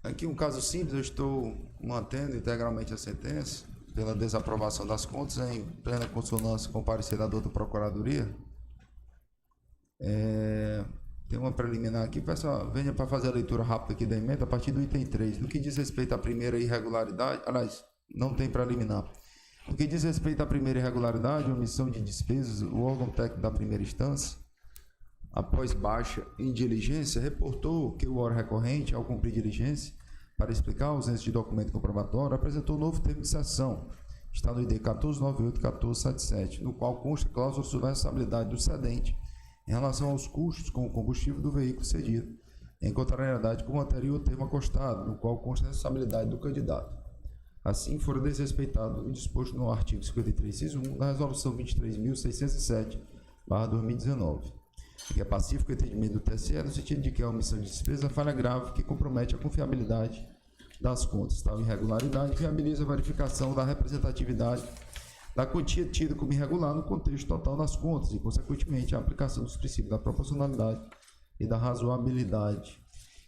Aqui um caso simples, eu estou mantendo integralmente a sentença pela desaprovação das contas em plena consonância com o parecer da doutora Procuradoria. Tem uma preliminar aqui, pessoal, venha para fazer a leitura rápida aqui da emenda a partir do item 3. No que diz respeito à primeira irregularidade, aliás, não tem preliminar. No que diz respeito à primeira irregularidade, omissão de despesas, o órgão técnico da primeira instância, após baixa em diligência, reportou que o órgão recorrente, ao cumprir diligência, para explicar a ausência de documento comprobatório, apresentou novo termo de cessão, está no ID 1498-1477, no qual consta cláusula sobre a responsabilidade do cedente em relação aos custos com o combustível do veículo cedido, em contrariedade com o anterior termo acostado, no qual consta a responsabilidade do candidato. Assim, foram desrespeitados o disposto no artigo 53.1 da Resolução 23.607/2019, que é pacífico o entendimento do TSE, no sentido de que a omissão de despesa é falha grave que compromete a confiabilidade das contas. Tal irregularidade viabiliza a verificação da representatividade da quantia tida como irregular no contexto total das contas e, consequentemente, a aplicação dos princípios da proporcionalidade e da razoabilidade.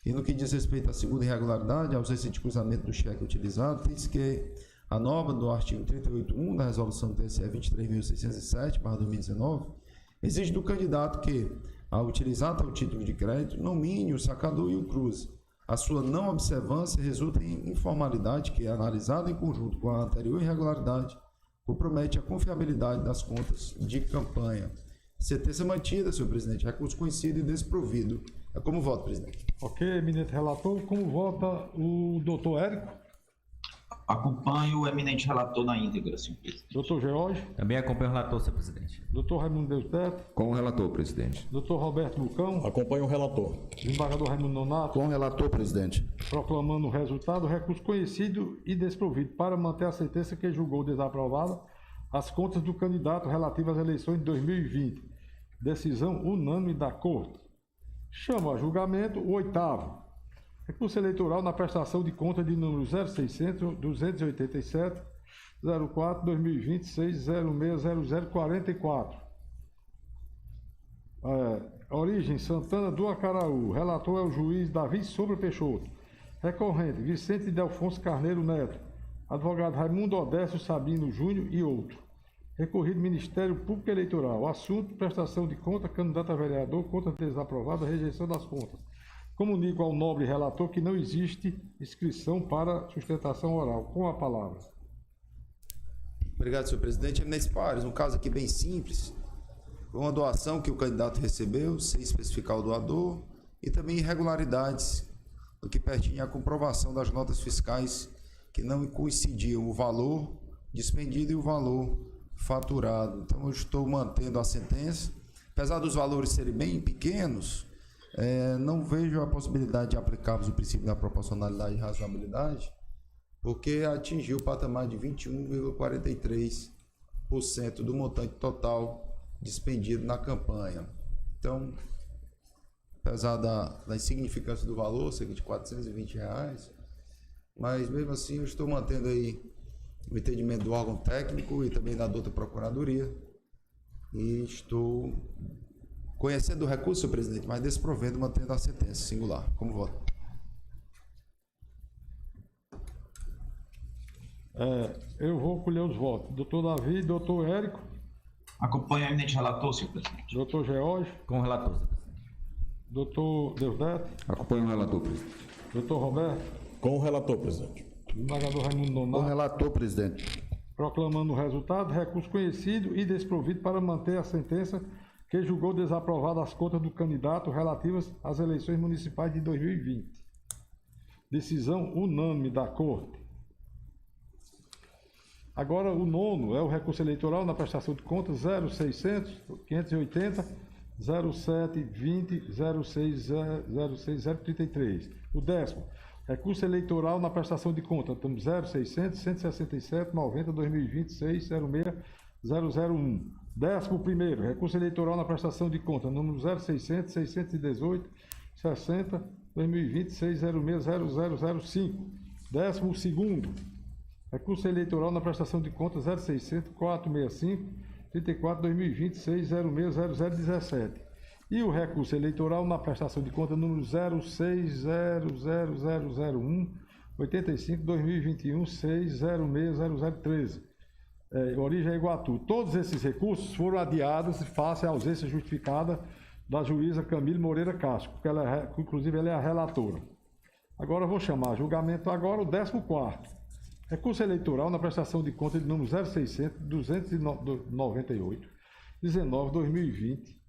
E no que diz respeito à segunda irregularidade, a ausência de cruzamento do cheque utilizado, diz que a norma do artigo 38.1 da Resolução TSE 23.607/2019 exige do candidato que, ao utilizar tal título de crédito, nomine o sacador e o cruze. A sua não observância resulta em informalidade que, analisada em conjunto com a anterior irregularidade, compromete a confiabilidade das contas de campanha. Sentença mantida, senhor presidente. Recurso conhecido e desprovido. É como voto, presidente. Ok, eminente relator. Como vota o doutor Érico? Acompanho o eminente relator na íntegra, senhor presidente. Doutor George? Também acompanho o relator, senhor presidente. Doutor Raimundo Deusdedit? Com o relator, presidente. Doutor Roberto Lucão? Acompanho o relator. Desembargador Raimundo Nonato? Com o relator, presidente. Proclamando o resultado, recurso conhecido e desprovido para manter a sentença que julgou desaprovada as contas do candidato relativas às eleições de 2020. Decisão unânime da Corte. Chamo a julgamento o 8º. Recurso eleitoral na prestação de conta de número 0600 287 04 2026 060044. Origem Santana do Acaraú. Relator é o juiz Davi Sobra Peixoto. Recorrente Vicente Delfonso Carneiro Neto. Advogado Raimundo Odécio Sabino Júnior e outro. Recorrido Ministério Público Eleitoral. Assunto: prestação de conta, candidato a vereador, conta desaprovada, rejeição das contas. Comunico ao nobre relator que não existe inscrição para sustentação oral. Com a palavra. Obrigado, senhor presidente. Eminentes pares, um caso aqui bem simples. Foi uma doação que o candidato recebeu, sem especificar o doador, e também irregularidades no que pertinha à comprovação das notas fiscais que não coincidiam o valor dispendido e o valor faturado. Então, eu estou mantendo a sentença. Apesar dos valores serem bem pequenos, não vejo a possibilidade de aplicarmos o princípio da proporcionalidade e razoabilidade, porque atingiu o patamar de 21,43% do montante total dispendido na campanha. Então, apesar da insignificância do valor, cerca de R$420, mas mesmo assim eu estou mantendo aí o entendimento do órgão técnico e também da douta procuradoria, e estou conhecendo o recurso, senhor presidente, mas desprovendo, mantendo a sentença singular. Como voto? Eu vou colher os votos. Doutor Davi, doutor Érico? Acompanho o eminente relator, senhor presidente. Doutor George? Com o relator, senhor presidente. Doutor Deusdedit? Acompanho o relator, presidente. Doutor Roberto? Com o relator, presidente. Desembargador Raimundo Com o Nonato? relator, presidente. Proclamando o resultado, recurso conhecido e desprovido para manter a sentença que julgou desaprovada as contas do candidato relativas às eleições municipais de 2020. Decisão unânime da Corte. Agora, o 9º é o recurso eleitoral na prestação de contas 0600 580 0720 06033. O 10º, recurso eleitoral na prestação de contas 0600 167 90 2026 06001. 11º, recurso eleitoral na prestação de contas número 0600 618 60 2026 06005. 12º, recurso eleitoral na prestação de contas 0600 465 34 2026 06017. E o recurso eleitoral na prestação de contas número 06000001 85 2021 6060013. Origem é Iguatu. Todos esses recursos foram adiados face à ausência justificada da juíza Camille Moreira Castro, porque inclusive ela é a relatora. Agora eu vou chamar a julgamento agora o 14º. Recurso eleitoral na prestação de conta de número 0600 298 19 2020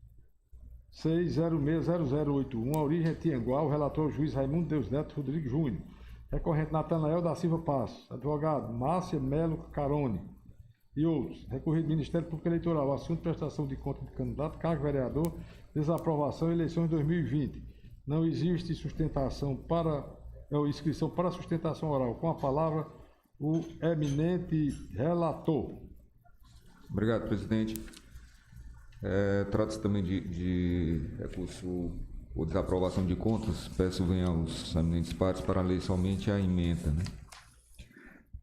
6060081. A origem é Tianguá. O relator é o juiz Raimundo Deus Neto Rodrigues Júnior. Recorrente Natanael da Silva Passos. Advogado Márcia Melo Carone e outros. Recorrido Ministério Público Eleitoral. Assunto prestação de conta de candidato, cargo vereador, desaprovação, eleições 2020. Não existe sustentação para inscrição para sustentação oral. Com a palavra, o eminente relator. Obrigado, presidente. Trata-se também de recurso ou desaprovação de contas. Peço venha aos eminentes pares para ler somente a emenda, né?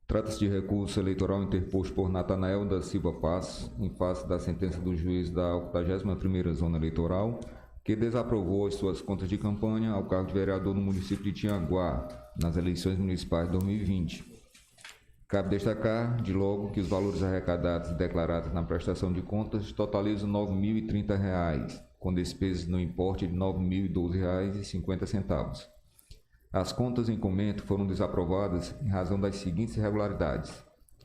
Trata-se de recurso eleitoral interposto por Natanael da Silva Passos, em face da sentença do juiz da 81ª Zona Eleitoral, que desaprovou as suas contas de campanha ao cargo de vereador no município de Tianguá, nas eleições municipais de 2020. Cabe destacar, de logo, que os valores arrecadados e declarados na prestação de contas totalizam R$ 9.030, com despesas no importe de R$ 9.012,50. As contas em comento foram desaprovadas em razão das seguintes irregularidades: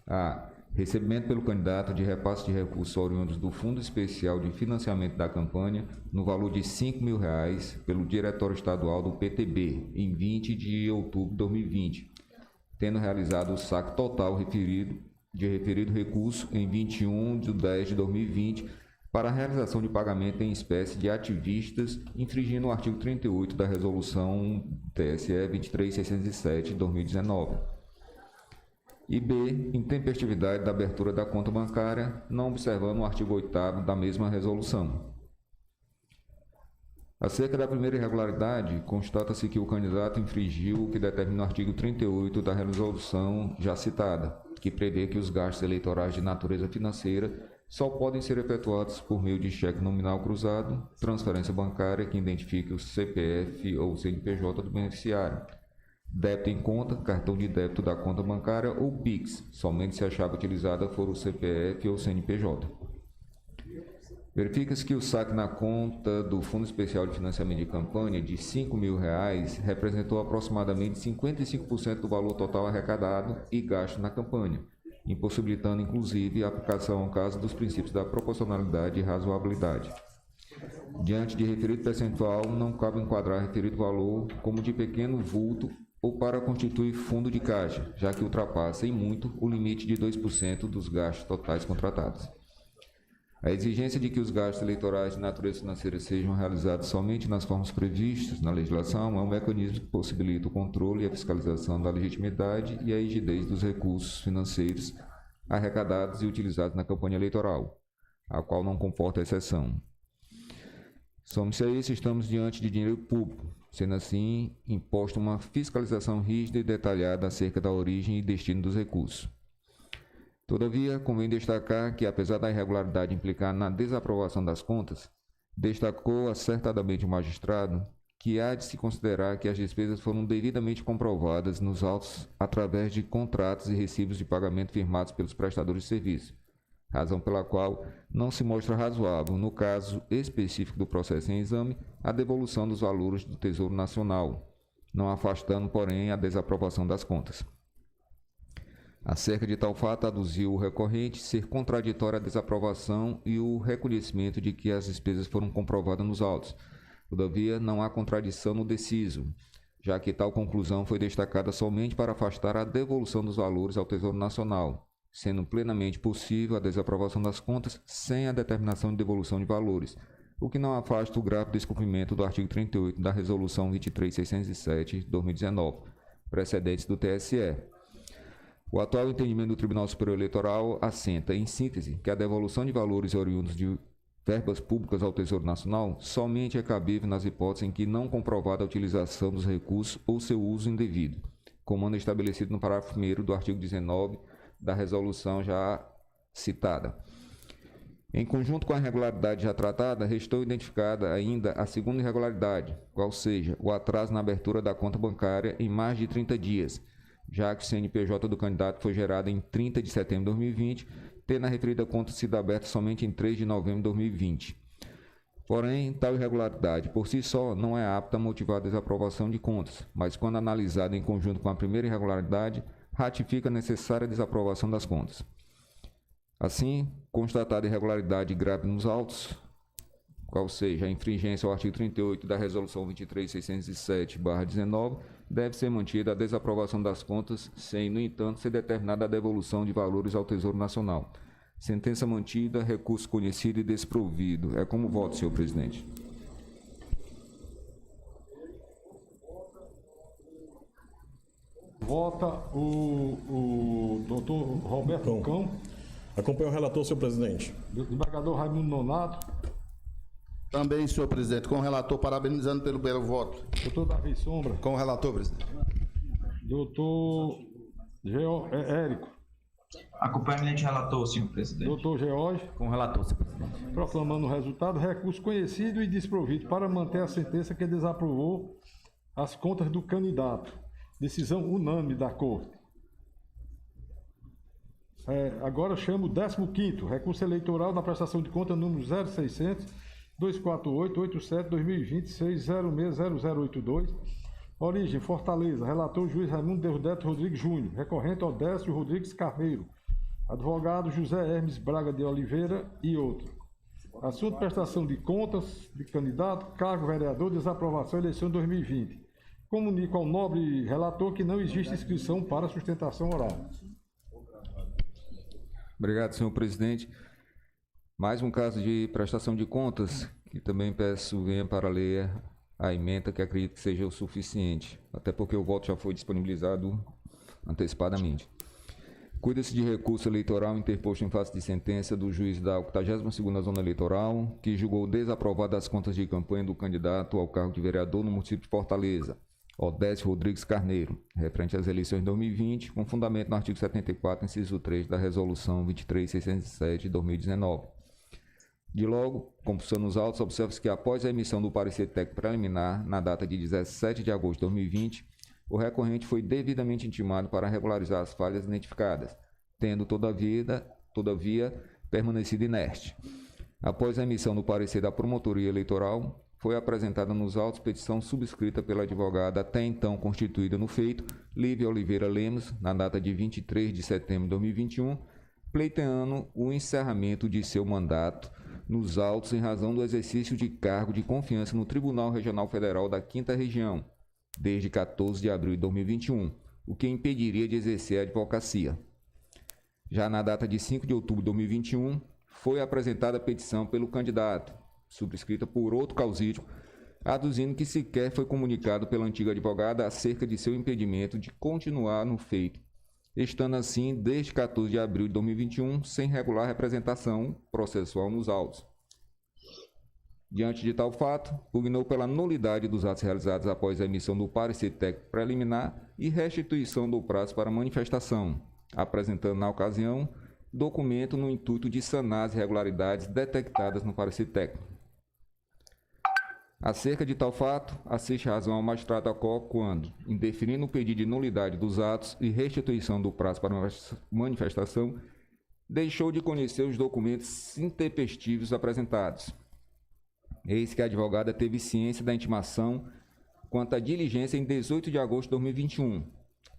a. Recebimento pelo candidato de repasse de recursos oriundos do Fundo Especial de Financiamento da Campanha no valor de R$ 5.000 pelo Diretório Estadual do PTB em 20 de outubro de 2020, tendo realizado o saque total de referido recurso em 21 de 10 de 2020 para a realização de pagamento em espécie de ativistas, infringindo o artigo 38 da Resolução TSE 23607 de 2019. E B. Intempestividade da abertura da conta bancária, não observando o artigo 8º da mesma resolução. Acerca da primeira irregularidade, constata-se que o candidato infringiu o que determina o artigo 38 da resolução já citada, que prevê que os gastos eleitorais de natureza financeira só podem ser efetuados por meio de cheque nominal cruzado, transferência bancária que identifique o CPF ou CNPJ do beneficiário, débito em conta, cartão de débito da conta bancária ou PIX, somente se a chave utilizada for o CPF ou CNPJ. Verifica-se que o saque na conta do Fundo Especial de Financiamento de Campanha de R$ 5.000 representou aproximadamente 55% do valor total arrecadado e gasto na campanha, impossibilitando inclusive a aplicação ao caso dos princípios da proporcionalidade e razoabilidade. Diante de referido percentual, não cabe enquadrar referido valor como de pequeno vulto ou para constituir fundo de caixa, já que ultrapassa em muito o limite de 2% dos gastos totais contratados. A exigência de que os gastos eleitorais de natureza financeira sejam realizados somente nas formas previstas na legislação é um mecanismo que possibilita o controle e a fiscalização da legitimidade e a rigidez dos recursos financeiros arrecadados e utilizados na campanha eleitoral, a qual não comporta exceção. Some-se a isso, estamos diante de dinheiro público, sendo assim imposta uma fiscalização rígida e detalhada acerca da origem e destino dos recursos. Todavia, convém destacar que, apesar da irregularidade implicar na desaprovação das contas, destacou acertadamente o magistrado que há de se considerar que as despesas foram devidamente comprovadas nos autos através de contratos e recibos de pagamento firmados pelos prestadores de serviço, razão pela qual não se mostra razoável, no caso específico do processo em exame, a devolução dos valores do Tesouro Nacional, não afastando, porém, a desaprovação das contas. Acerca de tal fato, aduziu o recorrente ser contraditória a desaprovação e o reconhecimento de que as despesas foram comprovadas nos autos. Todavia, não há contradição no deciso, já que tal conclusão foi destacada somente para afastar a devolução dos valores ao Tesouro Nacional, sendo plenamente possível a desaprovação das contas sem a determinação de devolução de valores, o que não afasta o grave descumprimento do artigo 38 da Resolução 23607 de 2019, precedentes do TSE. O atual entendimento do Tribunal Superior Eleitoral assenta, em síntese, que a devolução de valores oriundos de verbas públicas ao Tesouro Nacional somente é cabível nas hipóteses em que não comprovada a utilização dos recursos ou seu uso indevido, como anda estabelecido no parágrafo 1º do artigo 19 da resolução já citada. Em conjunto com a irregularidade já tratada, restou identificada ainda a segunda irregularidade, qual seja o atraso na abertura da conta bancária em mais de 30 dias, já que o CNPJ do candidato foi gerado em 30 de setembro de 2020, tendo a referida conta sido aberta somente em 3 de novembro de 2020. Porém, tal irregularidade, por si só, não é apta a motivar a desaprovação de contas, mas quando analisada em conjunto com a primeira irregularidade, ratifica a necessária desaprovação das contas. Assim, constatada irregularidade grave nos autos, qual seja a infringência ao artigo 38 da Resolução 23.607/19, deve ser mantida a desaprovação das contas, sem, no entanto, ser determinada a devolução de valores ao Tesouro Nacional. Sentença mantida, recurso conhecido e desprovido. É como voto, senhor presidente. Vota o doutor Roberto Cão. Acompanho o relator, senhor presidente. Desembargador Raimundo Nonato. Também, senhor presidente, com o relator, parabenizando pelo belo voto. Doutor Davi Sombra. Com o relator, presidente. Doutor Érico. Acompanho o eminente relator, senhor presidente. Doutor George. Com o relator, senhor presidente. Proclamando o resultado, recurso conhecido e desprovido para manter a sentença que desaprovou as contas do candidato. Decisão unânime da Corte. Agora chamo o 15º, recurso eleitoral da prestação de conta número 0600-248-87-2020-6060082. Origem, Fortaleza. Relator, juiz Raimundo Deusdedito Rodrigues Júnior. Recorrente, Odécio Rodrigues Carneiro. Advogado, José Hermes Braga de Oliveira e outro. Assunto, prestação de contas de candidato, cargo vereador, desaprovação, eleição 2020. Comunico ao nobre relator que não existe inscrição para sustentação oral. Obrigado, senhor presidente. Mais um caso de prestação de contas, que também peço venha para ler a ementa, que acredito que seja o suficiente, até porque o voto já foi disponibilizado antecipadamente. Cuida-se de recurso eleitoral interposto em face de sentença do juiz da 82ª Zona Eleitoral, que julgou desaprovada as contas de campanha do candidato ao cargo de vereador no município de Fortaleza, Odécio Rodrigues Carneiro, referente às eleições de 2020, com fundamento no artigo 74, inciso 3 da Resolução 23.607 de 2019. De logo, compulsando os autos, observa-se que após a emissão do parecer técnico preliminar, na data de 17 de agosto de 2020, o recorrente foi devidamente intimado para regularizar as falhas identificadas, tendo, todavia, permanecido inerte. Após a emissão do parecer da Promotoria Eleitoral, foi apresentada nos autos petição subscrita pela advogada até então constituída no feito, Lívia Oliveira Lemos, na data de 23 de setembro de 2021, pleiteando o encerramento de seu mandato nos autos em razão do exercício de cargo de confiança no Tribunal Regional Federal da 5ª Região, desde 14 de abril de 2021, o que impediria de exercer a advocacia. Já na data de 5 de outubro de 2021, foi apresentada a petição pelo candidato, subscrita por outro causídico, aduzindo que sequer foi comunicado pela antiga advogada acerca de seu impedimento de continuar no feito, estando assim desde 14 de abril de 2021 sem regular representação processual nos autos. Diante de tal fato, pugnou pela nulidade dos atos realizados após a emissão do parecer técnico preliminar e restituição do prazo para manifestação, apresentando na ocasião documento no intuito de sanar as irregularidades detectadas no parecer técnico. Acerca de tal fato, assiste razão ao magistrado Acó quando, indeferindo o pedido de nulidade dos atos e restituição do prazo para manifestação, deixou de conhecer os documentos intempestivos apresentados. Eis que a advogada teve ciência da intimação quanto à diligência em 18 de agosto de 2021,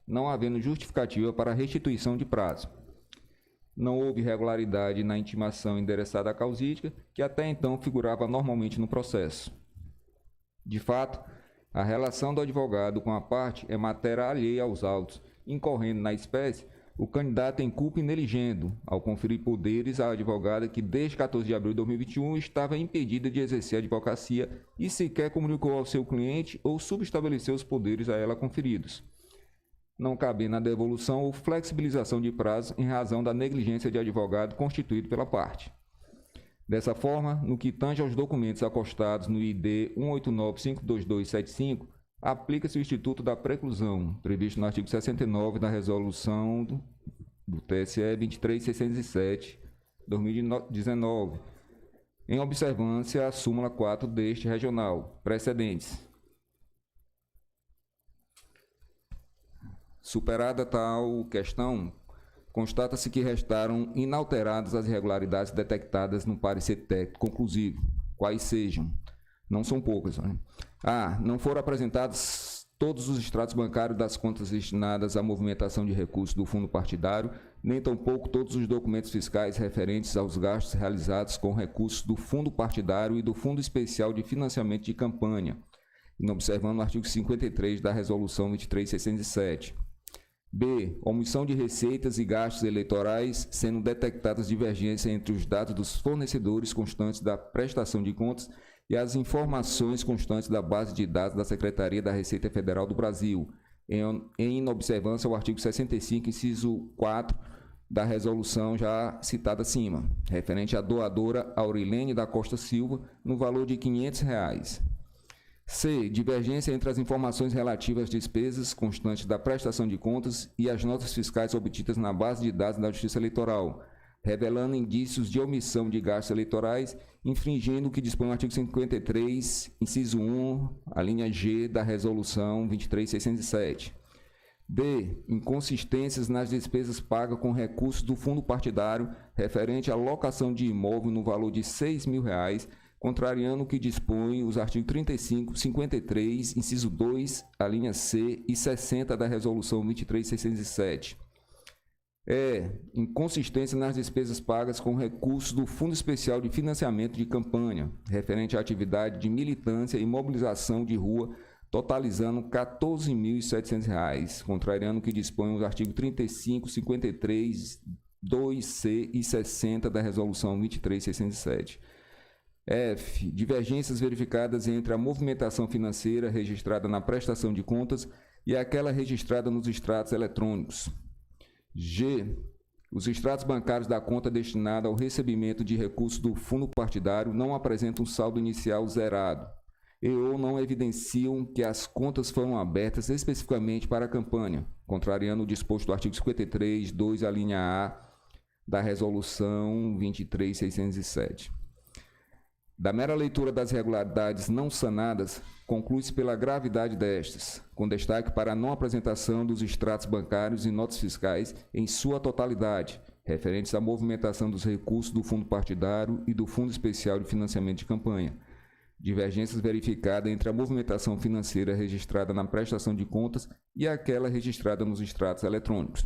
não havendo justificativa para a restituição de prazo. Não houve irregularidade na intimação endereçada à causídica, que até então figurava normalmente no processo. De fato, a relação do advogado com a parte é matéria alheia aos autos, incorrendo na espécie o candidato em culpa e neligendo, ao conferir poderes à advogada que desde 14 de abril de 2021 estava impedida de exercer a advocacia e sequer comunicou ao seu cliente ou subestabeleceu os poderes a ela conferidos, não cabendo a devolução ou flexibilização de prazo em razão da negligência de advogado constituído pela parte. Dessa forma, no que tange aos documentos acostados no ID 189-52275, aplica-se o Instituto da Preclusão, previsto no artigo 69 da Resolução do TSE 23.607, 2019, em observância à súmula 4 deste regional, precedentes. Superada tal questão, constata-se que restaram inalteradas as irregularidades detectadas no parecer técnico conclusivo, quais sejam, não são poucas, né? A. Não foram apresentadas todos os extratos bancários das contas destinadas à movimentação de recursos do fundo partidário, nem tampouco todos os documentos fiscais referentes aos gastos realizados com recursos do fundo partidário e do Fundo Especial de Financiamento de Campanha, observando o artigo 53 da Resolução 23607. B. Omissão de receitas e gastos eleitorais, sendo detectadas divergências entre os dados dos fornecedores constantes da prestação de contas e as informações constantes da base de dados da Secretaria da Receita Federal do Brasil, em inobservância ao artigo 65, inciso 4 da resolução já citada acima, referente à doadora Aurilene da Costa Silva, no valor de R$ 500. C. Divergência entre as informações relativas às despesas constantes da prestação de contas e as notas fiscais obtidas na base de dados da Justiça Eleitoral, revelando indícios de omissão de gastos eleitorais, infringindo o que dispõe o artigo 53, inciso 1, a linha G da Resolução 23607. D. Inconsistências nas despesas pagas com recursos do fundo partidário referente à locação de imóvel no valor de R$ 6.000, contrariando o que dispõe os artigos 35, 53, inciso 2, a linha C e 60 da Resolução 23607. Inconsistência nas despesas pagas com recursos do Fundo Especial de Financiamento de Campanha, referente à atividade de militância e mobilização de rua, totalizando R$ 14.700, contrariando o que dispõe os artigos 35, 53, 2C e 60 da Resolução 23607. F. Divergências verificadas entre a movimentação financeira registrada na prestação de contas e aquela registrada nos extratos eletrônicos. G. Os extratos bancários da conta destinada ao recebimento de recursos do fundo partidário não apresentam saldo inicial zerado ou não evidenciam que as contas foram abertas especificamente para a campanha, contrariando o disposto do artigo 53, 2, a linha A da Resolução 23607. Da mera leitura das irregularidades não sanadas, conclui-se pela gravidade destas, com destaque para a não apresentação dos extratos bancários e notas fiscais em sua totalidade, referentes à movimentação dos recursos do fundo partidário e do Fundo Especial de Financiamento de Campanha. Divergências verificadas entre a movimentação financeira registrada na prestação de contas e aquela registrada nos extratos eletrônicos.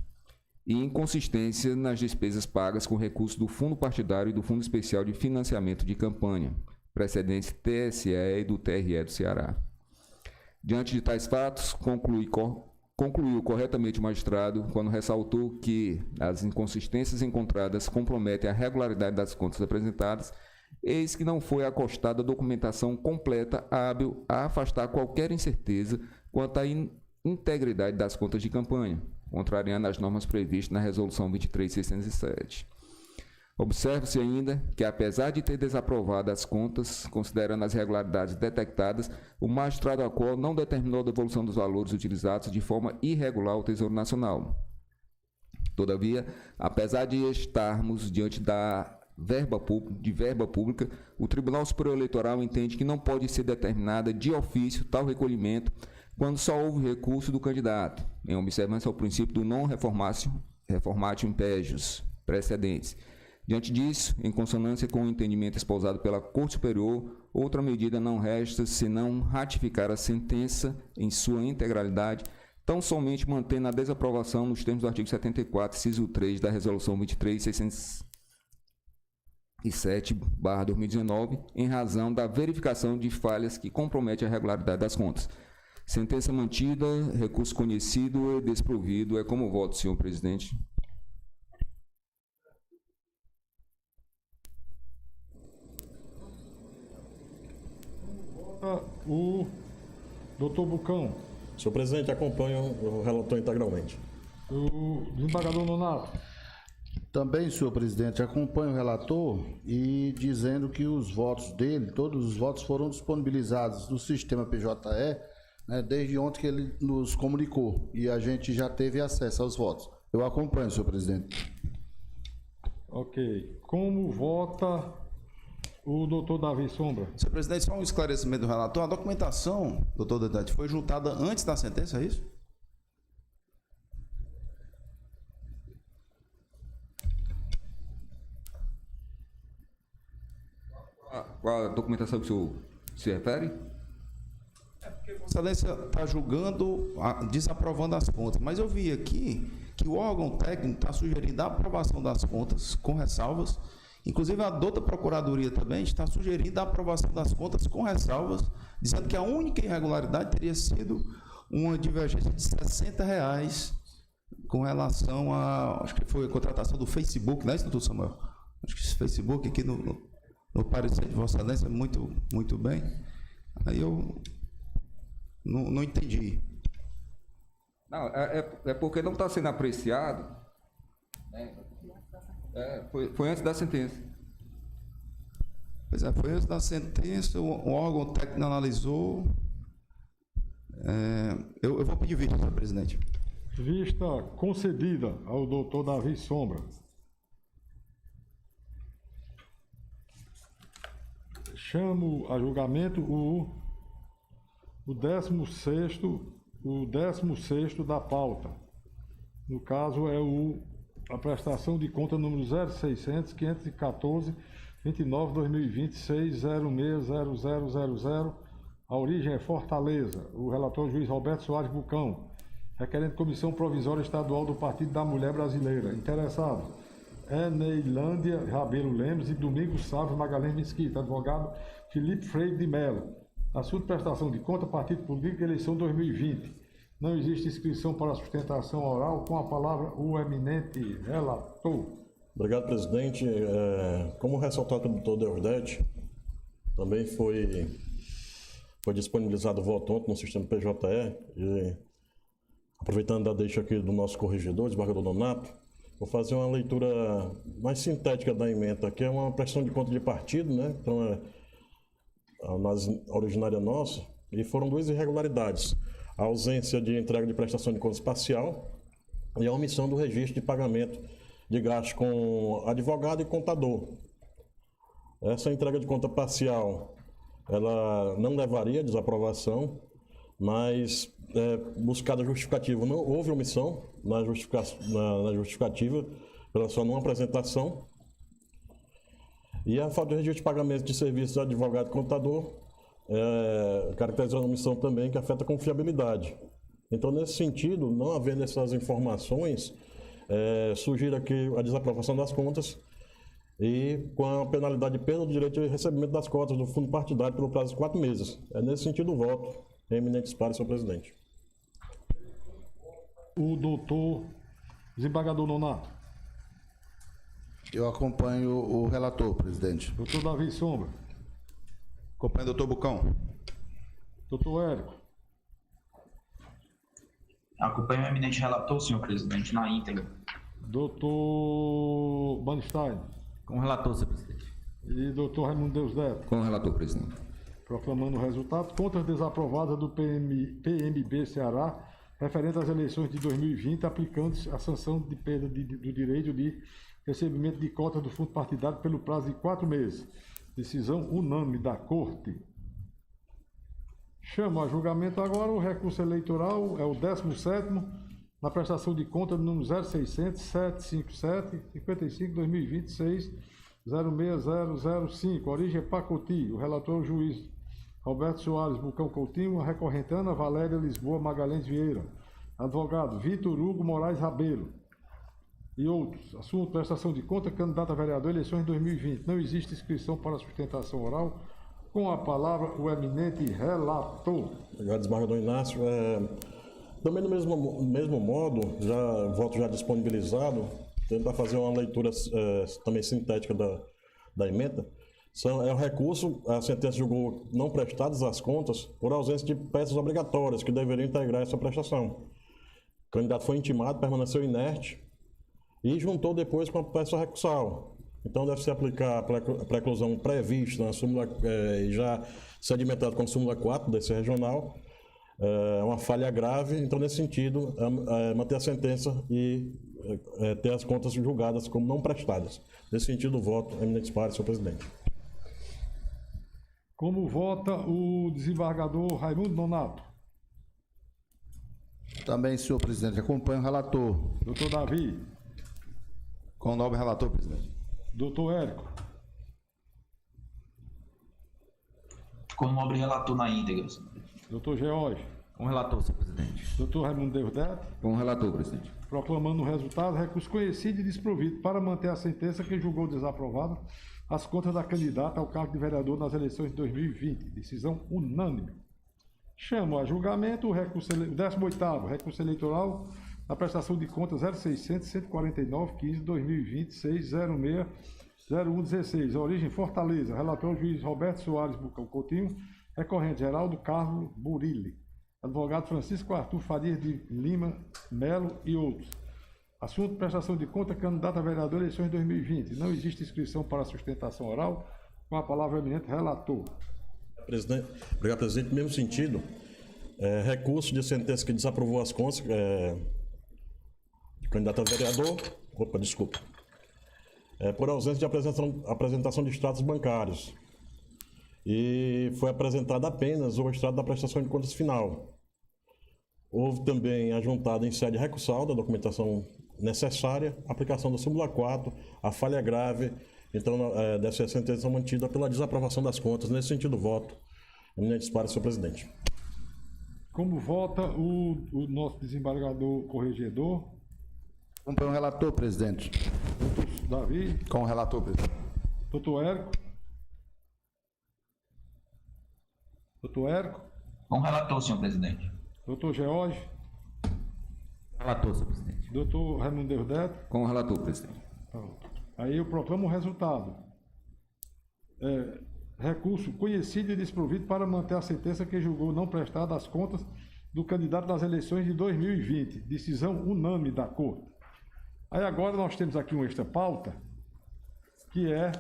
E inconsistência nas despesas pagas com recursos do Fundo Partidário e do Fundo Especial de Financiamento de Campanha, precedentes TSE e do TRE do Ceará. Diante de tais fatos, concluiu corretamente o magistrado quando ressaltou que as inconsistências encontradas comprometem a regularidade das contas apresentadas, eis que não foi acostada a documentação completa hábil a afastar qualquer incerteza quanto à integridade das contas de campanha, contrariando as normas previstas na Resolução 23607. Observa-se ainda que, apesar de ter desaprovado as contas, considerando as irregularidades detectadas, o magistrado Acol não determinou a devolução dos valores utilizados de forma irregular ao Tesouro Nacional. Todavia, apesar de estarmos diante da verba pública, o Tribunal Superior Eleitoral entende que não pode ser determinada de ofício tal recolhimento quando só houve recurso do candidato, em observância ao princípio do non reformatio impejus precedentes. Diante disso, em consonância com o entendimento espousado pela Corte Superior, outra medida não resta senão ratificar a sentença em sua integralidade, tão somente mantendo a desaprovação nos termos do artigo 74, inciso 3 da Resolução 23607/2019, em razão da verificação de falhas que comprometem a regularidade das contas. Sentença mantida, recurso conhecido e desprovido. É como voto, senhor presidente. O doutor Bucão. Senhor presidente, acompanho o relator integralmente. O desembargador Nonato. Também, senhor presidente, acompanho o relator e dizendo que os votos dele, todos os votos foram disponibilizados no sistema PJE, né, desde ontem que ele nos comunicou e a gente já teve acesso aos votos. Eu acompanho, senhor presidente. Ok. Como vota o doutor Davi Sombra? Senhor presidente, só um esclarecimento do relator. A documentação, doutor Dedante, foi juntada antes da sentença, é isso? Qual a documentação que o senhor se refere? É porque Excelência está julgando, desaprovando as contas, mas eu vi aqui que o órgão técnico está sugerindo a aprovação das contas com ressalvas, inclusive a douta Procuradoria também está sugerindo a aprovação das contas com ressalvas, dizendo que a única irregularidade teria sido uma divergência de R$60 com relação a, acho que foi a contratação do Facebook, não é isso, doutor Samuel? Acho que esse Facebook aqui no parecer de Vossa Excelência, muito bem. Aí eu não entendi. Não, é porque não está sendo apreciado. Né? Foi antes da sentença. Pois é, foi antes da sentença, o órgão técnico analisou. Eu vou pedir vista, senhor presidente. Vista concedida ao doutor Davi Sombra. Chamo a julgamento o 16º da pauta. No caso, é a prestação de conta número 0600 514 29 2026 060000. A origem é Fortaleza. O relator juiz Roberto Soares Bucão, requerente Comissão Provisória Estadual do Partido da Mulher Brasileira. Interessados: Neilândia Rabelo Lemos e Domingos Sávio Magalhães Mesquita. Advogado Felipe Freire de Mello. Assunto: prestação de conta, partido político, eleição 2020. Não existe inscrição para sustentação oral. Com a palavra, o eminente relator. Obrigado, presidente. Como ressaltado pelo doutor Deusdete, também foi disponibilizado o voto ontem no sistema PJE. E, aproveitando a deixa aqui do nosso corregedor, desembargador Nonato, vou fazer uma leitura mais sintética da ementa, que é uma prestação de conta de partido, né? Então, a originária nossa, e foram duas irregularidades: a ausência de entrega de prestação de contas parcial e a omissão do registro de pagamento de gastos com advogado e contador. Essa entrega de conta parcial, ela não levaria à desaprovação, mas buscada justificativa, não houve omissão na justificativa pela sua não apresentação. E a falta de registro de pagamento de serviços de advogado e contador caracteriza a omissão também, que afeta a confiabilidade. Então, nesse sentido, não havendo essas informações, sugiro aqui a desaprovação das contas e com a penalidade de perda do direito de recebimento das cotas do fundo partidário pelo prazo de 4 meses. É nesse sentido o voto. Em eminentes pares, senhor presidente. O doutor desembargador Nonato. Eu acompanho o relator, presidente. Doutor Davi Sombra. Acompanho o doutor Bucão. Doutor Érico. Acompanho o eminente relator, senhor presidente, na íntegra. Doutor Banstein. Com o relator, senhor presidente. E doutor Raimundo Deusdete. Com o relator, presidente. Proclamando o resultado: contas desaprovadas do PMB Ceará referente às eleições de 2020, aplicando-se a sanção de perda do direito de recebimento de cotas do fundo partidário pelo prazo de 4 meses. Decisão unânime da Corte. Chamo a julgamento agora o recurso eleitoral, é o 17º, na prestação de conta do número 0600 757 55 2026 06005. Origem é Pacoti. O relator é o juiz Roberto Soares Bucão Coutinho, a recorrente Ana Valéria Lisboa Magalhães Vieira. Advogado Vitor Hugo Moraes Rabelo. E outros. Assunto: prestação de conta, candidato a vereador, eleições 2020. Não existe inscrição para sustentação oral. Com a palavra, o eminente relator. Obrigado, desembargador Inácio. Também no mesmo modo, voto já disponibilizado, tentar fazer uma leitura também sintética da ementa. É o recurso, a sentença julgou não prestadas as contas por ausência de peças obrigatórias que deveriam integrar essa prestação. O candidato foi intimado, permaneceu inerte e juntou depois com a peça recursal. Então deve-se aplicar a preclusão prevista na súmula, já sedimentada com a súmula 4 desse regional. É uma falha grave, então nesse sentido, manter a sentença e ter as contas julgadas como não prestadas. Nesse sentido, o voto, eminentes pares, senhor presidente. Como vota o desembargador Raimundo Nonato? Também, senhor presidente, acompanho o relator. Doutor Davi. Com o nobre relator, presidente. Doutor Érico. Com o nobre relator na íntegra. Doutor George. Com o relator, senhor presidente. Doutor Raimundo Deusdedit. Com o relator, presidente. Proclamando o resultado, recurso conhecido e desprovido para manter a sentença que julgou desaprovada as contas da candidata ao cargo de vereador nas eleições de 2020. Decisão unânime. Chamo a julgamento o recurso, o 18º recurso eleitoral da prestação de contas 0600 149 15 2020 606 0116. Origem Fortaleza. Relator juiz Roberto Soares Bucão Coutinho. Recorrente Geraldo Carlos Burilli. Advogado Francisco Arthur Farias de Lima Melo e outros. Assunto: prestação de conta, candidato a vereador eleições 2020. Não existe inscrição para sustentação oral. Com a palavra, o eminente relator. Presidente, obrigado, presidente. No mesmo sentido, recurso de sentença que desaprovou as contas de candidato a vereador, por ausência de apresentação de extratos bancários. E foi apresentado apenas o extrato da prestação de contas final. Houve também ajuntado em sede recursal da documentação necessária, aplicação da súmula 4, a falha grave. Então, deve ser a sentença mantida pela desaprovação das contas. Nesse sentido, voto. Eminente disparo, senhor presidente. Como vota o nosso desembargador corregedor? Com o relator, presidente. Doutor Davi. Com o relator, presidente. Doutor Érico. Doutor Érico. Com o relator, senhor presidente. Doutor George. Relator, senhor presidente. Doutor Raimundo Deusdedit. Com o relator, presidente. Pronto. Aí eu proclamo o resultado. Recurso conhecido e desprovido para manter a sentença que julgou não prestada as contas do candidato nas eleições de 2020. Decisão unânime da Corte. Aí agora nós temos aqui uma extra pauta, que é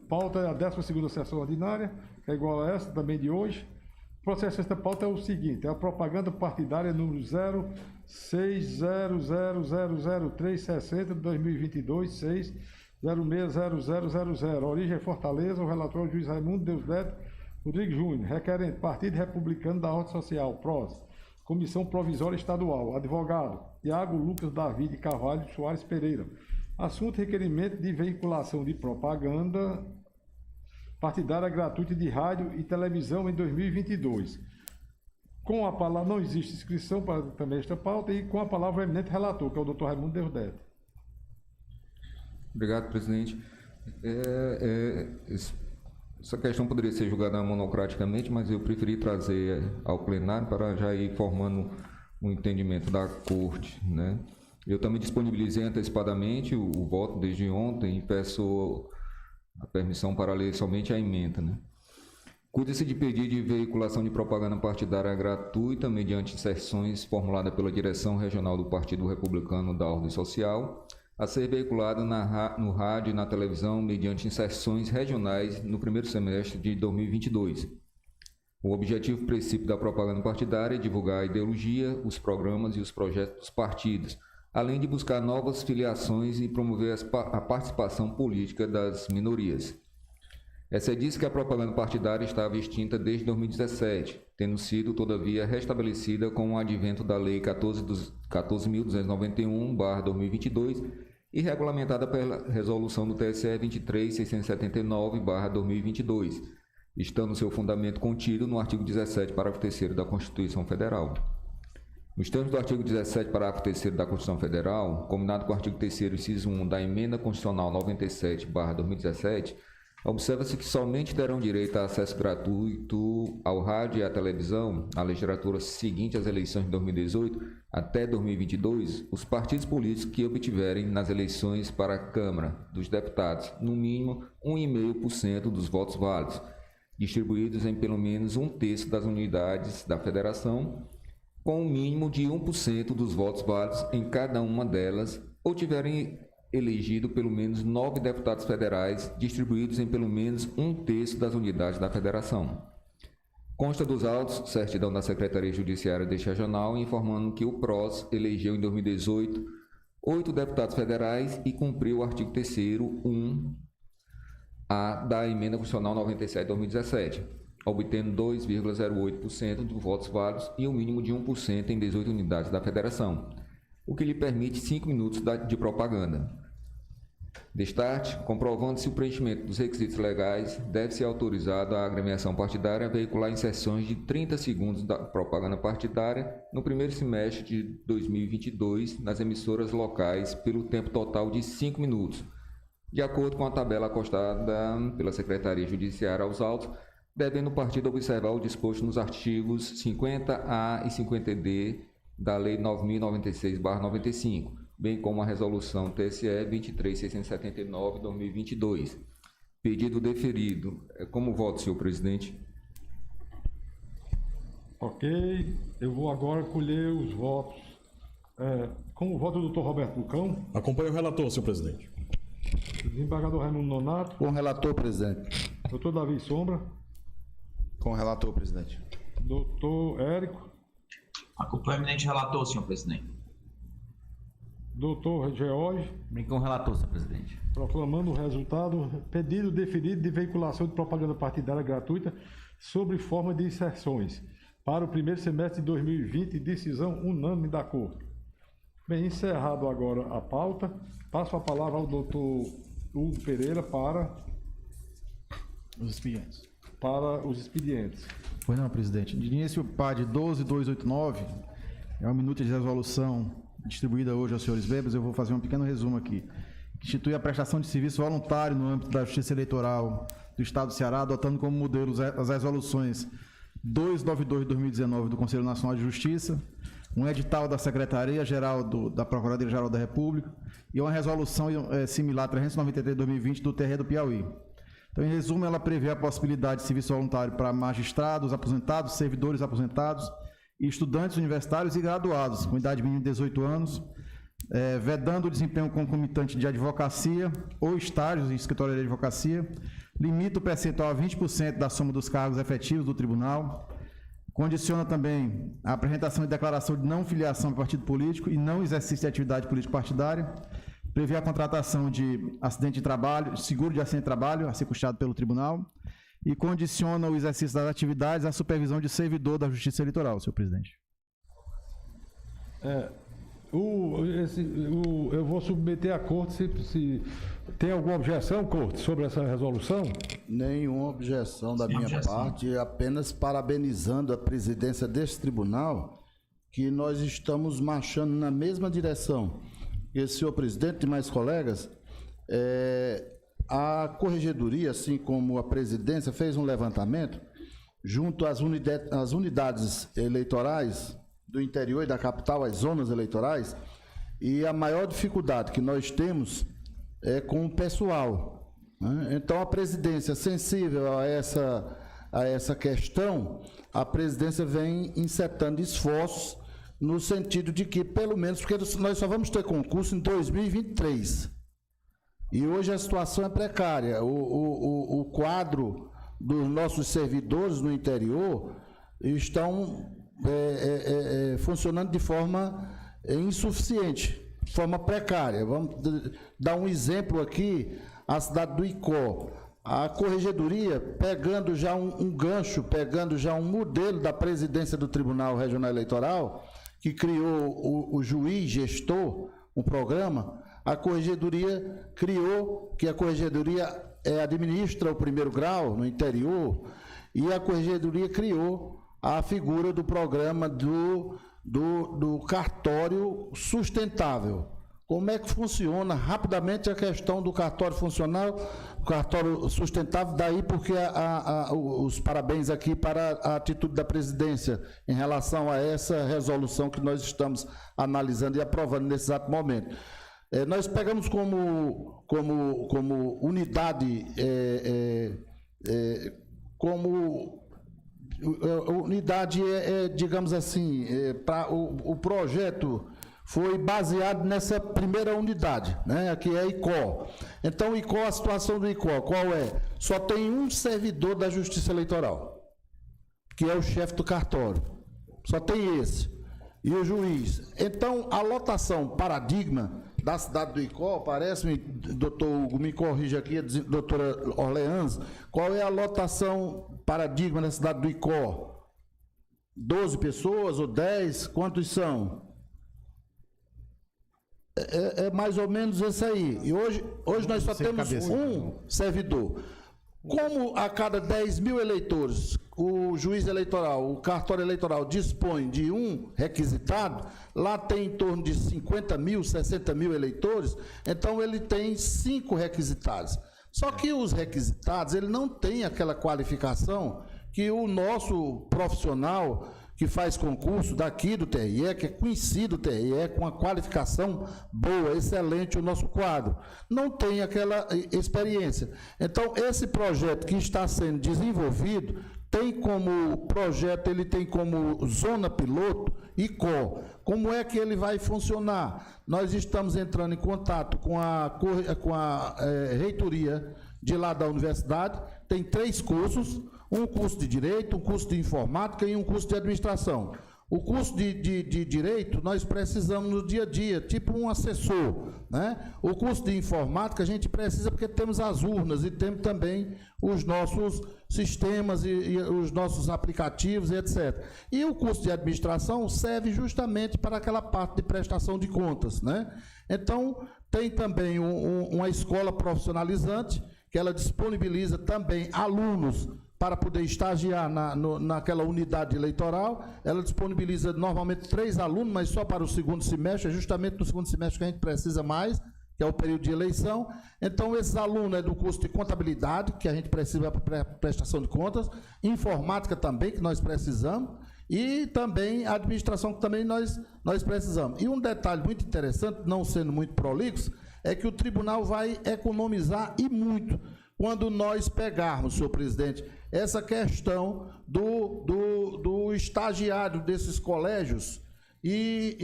pauta é a 12ª sessão ordinária, que é igual a essa também de hoje. O processo desta pauta é o seguinte: é a propaganda partidária número 06000360 de 2022, 6060000. Origem Fortaleza. O relator é o juiz Raimundo Deusdedit Rodrigues Júnior. Requerente: Partido Republicano da Ordem Social, PROS. Comissão Provisória Estadual. Advogado: Tiago Lucas Davi de Carvalho Soares Pereira. Assunto: requerimento de veiculação de propaganda partidária gratuita de rádio e televisão em 2022. Com a palavra, não existe inscrição para também esta pauta, e com a palavra o eminente relator, que é o doutor Raimundo Deusdedit. Obrigado, presidente. Essa questão poderia ser julgada monocraticamente, mas eu preferi trazer ao plenário para já ir formando um entendimento da Corte, né? Eu também disponibilizei antecipadamente o voto desde ontem e peço a permissão para ler somente a emenda, né? Cuida-se de pedido de veiculação de propaganda partidária gratuita mediante inserções formulada pela Direção Regional do Partido Republicano da Ordem Social, a ser veiculada no rádio e na televisão mediante inserções regionais no primeiro semestre de 2022. O objetivo princípio da propaganda partidária é divulgar a ideologia, os programas e os projetos dos partidos, além de buscar novas filiações e promover a participação política das minorias. Diz que a propaganda partidária estava extinta desde 2017, tendo sido, todavia, restabelecida com o advento da Lei 14.291/2022 e regulamentada pela Resolução do TSE 23.679/2022, estando seu fundamento contido no artigo 17, parágrafo 3º da Constituição Federal. Nos termos do artigo 17, parágrafo 3º da Constituição Federal, combinado com o artigo 3º, inciso 1 da Emenda Constitucional 97/2017, observa-se que somente terão direito a acesso gratuito ao rádio e à televisão na legislatura seguinte às eleições de 2018 até 2022 os partidos políticos que obtiverem nas eleições para a Câmara dos Deputados, no mínimo 1,5% dos votos válidos, distribuídos em pelo menos 1/3 das unidades da federação, com um mínimo de 1% dos votos válidos em cada uma delas, ou tiverem elegido pelo menos 9 deputados federais, distribuídos em pelo menos 1/3 das unidades da federação. Consta dos autos, certidão da Secretaria Judiciária deste regional, informando que o PROS elegeu em 2018 8 deputados federais e cumpriu o artigo 3º, 1A da Emenda Constitucional 97/2017, obtendo 2,08% dos votos válidos e um mínimo de 1% em 18 unidades da federação, o que lhe permite 5 minutos de propaganda. Destarte, comprovando-se o preenchimento dos requisitos legais, deve ser autorizado a agremiação partidária a veicular inserções de 30 segundos da propaganda partidária no primeiro semestre de 2022 nas emissoras locais pelo tempo total de 5 minutos. De acordo com a tabela acostada pela Secretaria Judiciária aos autos, devendo o partido observar o disposto nos artigos 50A e 50D da Lei 9.096/95, bem como a Resolução TSE 23.679/2022. Pedido deferido. Como voto, senhor presidente? Ok, eu vou agora colher os votos. Como voto do Dr. Roberto Bucão? Acompanho o relator, senhor presidente. Desembargador Raimundo Nonato. Com o relator, presidente. Dr. Davi Sombra. Com o relator, presidente. Dr. Érico. Acompanho o eminente relator, senhor presidente. Dr. George. Bem com o relator, senhor presidente. Proclamando o resultado, pedido deferido de veiculação de propaganda partidária gratuita sob forma de inserções para o primeiro semestre de 2020, decisão unânime da Corte. Bem, encerrado agora a pauta, passo a palavra ao Dr. Hugo Pereira para os expedientes. Pois não, presidente. De início, PAD 12289, é uma minuta de resolução distribuída hoje aos senhores membros. Eu vou fazer um pequeno resumo aqui. Institui a prestação de serviço voluntário no âmbito da Justiça Eleitoral do Estado do Ceará, adotando como modelo as resoluções 292 de 2019 do Conselho Nacional de Justiça, um edital da Secretaria-Geral da Procuradoria-Geral da República e uma resolução similar 393 de 2020 do TRE do Piauí. Então, em resumo, ela prevê a possibilidade de serviço voluntário para magistrados, aposentados, servidores aposentados, e estudantes universitários e graduados, com idade mínima de 18 anos, vedando o desempenho concomitante de advocacia ou estágios em escritório de advocacia, limita o percentual a 20% da soma dos cargos efetivos do tribunal, condiciona também a apresentação de declaração de não filiação ao partido político e não exercício de atividade político-partidária, prevê a contratação de acidente de trabalho, seguro de acidente de trabalho, a ser custeado pelo tribunal, e condiciona o exercício das atividades à supervisão de servidor da Justiça Eleitoral, senhor presidente. Eu vou submeter à Corte se tem alguma objeção, Corte, sobre essa resolução? Nenhuma objeção da minha parte, apenas parabenizando a presidência deste tribunal, que nós estamos marchando na mesma direção. E, senhor presidente e mais colegas, a Corregedoria, assim como a presidência, fez um levantamento junto às unidades eleitorais do interior e da capital, as zonas eleitorais, e a maior dificuldade que nós temos é com o pessoal, né? Então, a presidência, sensível a essa questão, a presidência vem insetando esforços no sentido de que, pelo menos, porque nós só vamos ter concurso em 2023. E hoje a situação é precária. O quadro dos nossos servidores no interior estão funcionando de forma insuficiente, de forma precária. Vamos dar um exemplo aqui, a cidade do Icó. A Corregedoria, pegando já um gancho, pegando já um modelo da presidência do Tribunal Regional Eleitoral, que criou o juiz gestor, um programa, a Corregedoria criou, que a Corregedoria administra o primeiro grau no interior, e a Corregedoria criou a figura do programa do cartório sustentável. Como é que funciona rapidamente a questão do cartório funcional, cartório sustentável, daí porque os parabéns aqui para a atitude da presidência em relação a essa resolução que nós estamos analisando e aprovando nesse exato momento. Nós pegamos como unidade, digamos assim, para o projeto foi baseado nessa primeira unidade, né, que é a ICO. Então, o ICO, a situação do ICO, qual é? Só tem um servidor da Justiça Eleitoral, que é o chefe do cartório. Só tem esse. E o juiz. Então, a lotação paradigma da cidade do ICO, parece-me, doutor Hugo, me corrija aqui, doutora Orleans, qual é a lotação paradigma da cidade do ICO? 12 pessoas ou 10? Quantos são? é mais ou menos esse aí. E hoje nós só temos um servidor. Como a cada 10 mil eleitores o juiz eleitoral, o cartório eleitoral dispõe de um requisitado, lá tem em torno de 50 mil, 60 mil eleitores, então ele tem 5 requisitados. Só que os requisitados, ele não tem aquela qualificação que o nosso profissional que faz concurso daqui do TRE, que é conhecido TRE, com uma qualificação boa, excelente, o nosso quadro, não tem aquela experiência. Então, esse projeto que está sendo desenvolvido, tem como projeto, ele tem como zona piloto ICO. Como é que ele vai funcionar? Nós estamos entrando em contato com a reitoria de lá da universidade, tem 3 cursos, um curso de Direito, um curso de Informática e um curso de Administração. O curso de Direito nós precisamos no dia a dia, tipo um assessor, né? O curso de Informática a gente precisa porque temos as urnas e temos também os nossos sistemas e os nossos aplicativos e etc. E o curso de Administração serve justamente para aquela parte de prestação de contas, né? Então, tem também uma escola profissionalizante, que ela disponibiliza também alunos para poder estagiar naquela unidade eleitoral. Ela disponibiliza normalmente 3 alunos, mas só para o segundo semestre, é justamente no segundo semestre que a gente precisa mais, que é o período de eleição. Então, esses alunos é do curso de contabilidade, que a gente precisa para prestação de contas, informática também, que nós precisamos, e também a administração, que também nós precisamos. E um detalhe muito interessante, não sendo muito prolixo, é que o tribunal vai economizar e muito quando nós pegarmos, senhor presidente, essa questão do estagiário desses colégios e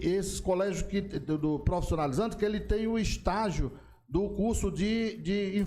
esses colégios do profissionalizante, que ele tem o estágio do curso de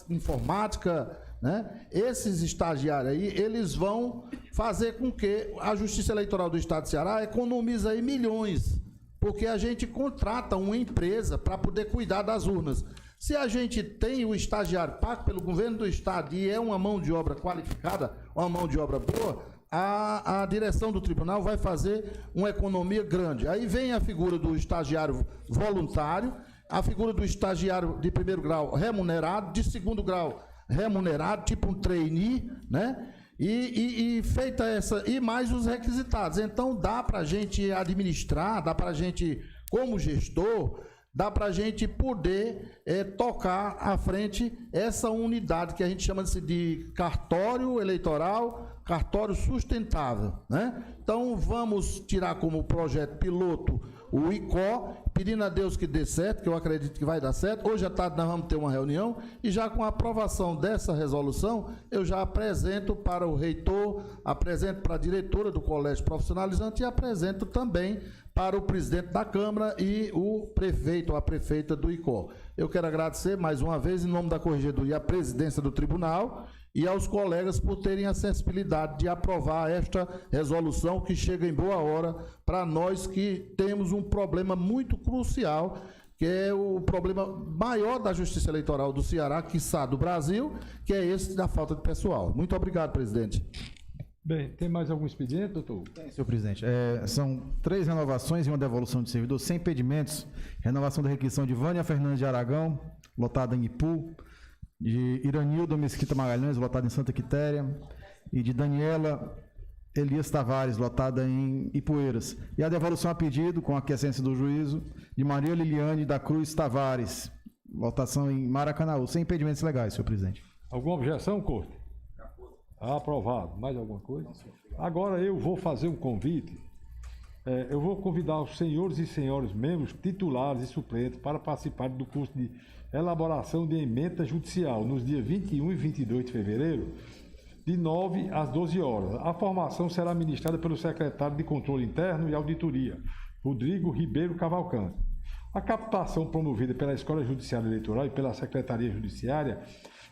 informática, né? Esses estagiários aí, eles vão fazer com que a Justiça Eleitoral do Estado de Ceará economize aí milhões, porque a gente contrata uma empresa para poder cuidar das urnas. Se a gente tem o estagiário pago pelo governo do Estado e é uma mão de obra qualificada, uma mão de obra boa, a direção do tribunal vai fazer uma economia grande. Aí vem a figura do estagiário voluntário, a figura do estagiário de 1º grau remunerado, de 2º grau remunerado, tipo um trainee, né? E feita essa, e mais os requisitados. Então dá para a gente administrar, dá para a gente, como gestor, dá para a gente poder tocar à frente essa unidade que a gente chama de cartório eleitoral, cartório sustentável, né? Então vamos tirar como projeto piloto o ICO, pedindo a Deus que dê certo, que eu acredito que vai dar certo. Hoje à tarde nós vamos ter uma reunião e já com a aprovação dessa resolução, eu já apresento para o reitor, apresento para a diretora do colégio profissionalizante e apresento também para o presidente da Câmara e o prefeito ou a prefeita do ICO. Eu quero agradecer mais uma vez, em nome da Corregedoria, a presidência do tribunal e aos colegas por terem a sensibilidade de aprovar esta resolução que chega em boa hora para nós que temos um problema muito crucial, que é o problema maior da Justiça Eleitoral do Ceará, quiçá do Brasil, que é esse da falta de pessoal. Muito obrigado, presidente. Bem, tem mais algum expediente, doutor? Tem, senhor presidente. São 3 renovações e uma devolução de servidor sem impedimentos. Renovação da requisição de Vânia Fernandes de Aragão, lotada em Ipu, de Iranildo Mesquita Magalhães, lotada em Santa Quitéria, e de Daniela Elias Tavares, lotada em Ipueiras. E a devolução a pedido, com aquiescência do juízo, de Maria Liliane da Cruz Tavares, lotação em Maracanaú, sem impedimentos legais, senhor presidente. Alguma objeção, Corte? Aprovado. Mais alguma coisa? Agora eu vou fazer um convite. Eu vou convidar os senhores e senhoras membros titulares e suplentes para participar do curso de elaboração de emenda judicial nos dias 21 e 22 de fevereiro, de 9 às 12 horas. A formação será ministrada pelo secretário de Controle Interno e Auditoria, Rodrigo Ribeiro Cavalcante. A captação promovida pela Escola Judiciária Eleitoral e pela Secretaria Judiciária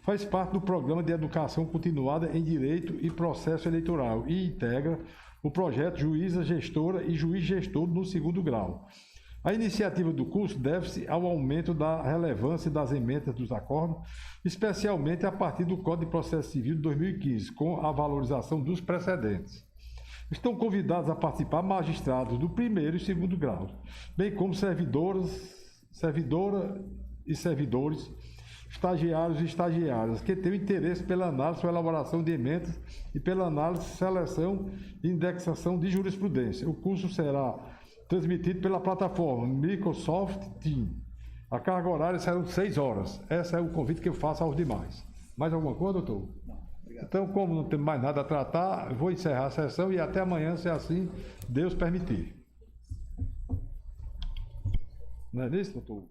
faz parte do Programa de Educação Continuada em Direito e Processo Eleitoral e integra o projeto Juíza Gestora e Juiz Gestor no 2º grau. A iniciativa do curso deve-se ao aumento da relevância das emendas dos acordos, especialmente a partir do Código de Processo Civil de 2015, com a valorização dos precedentes. Estão convidados a participar magistrados do primeiro e segundo grau, bem como servidora e servidores, estagiários e estagiárias, que tenham interesse pela análise ou elaboração de emendas e pela análise, seleção e indexação de jurisprudência. O curso será transmitido pela plataforma Microsoft Teams. A carga horária será 6 horas. Esse é o convite que eu faço aos demais. Mais alguma coisa, doutor? Então, como não tem mais nada a tratar, eu vou encerrar a sessão e até amanhã, se assim Deus permitir. Não é isso, doutor?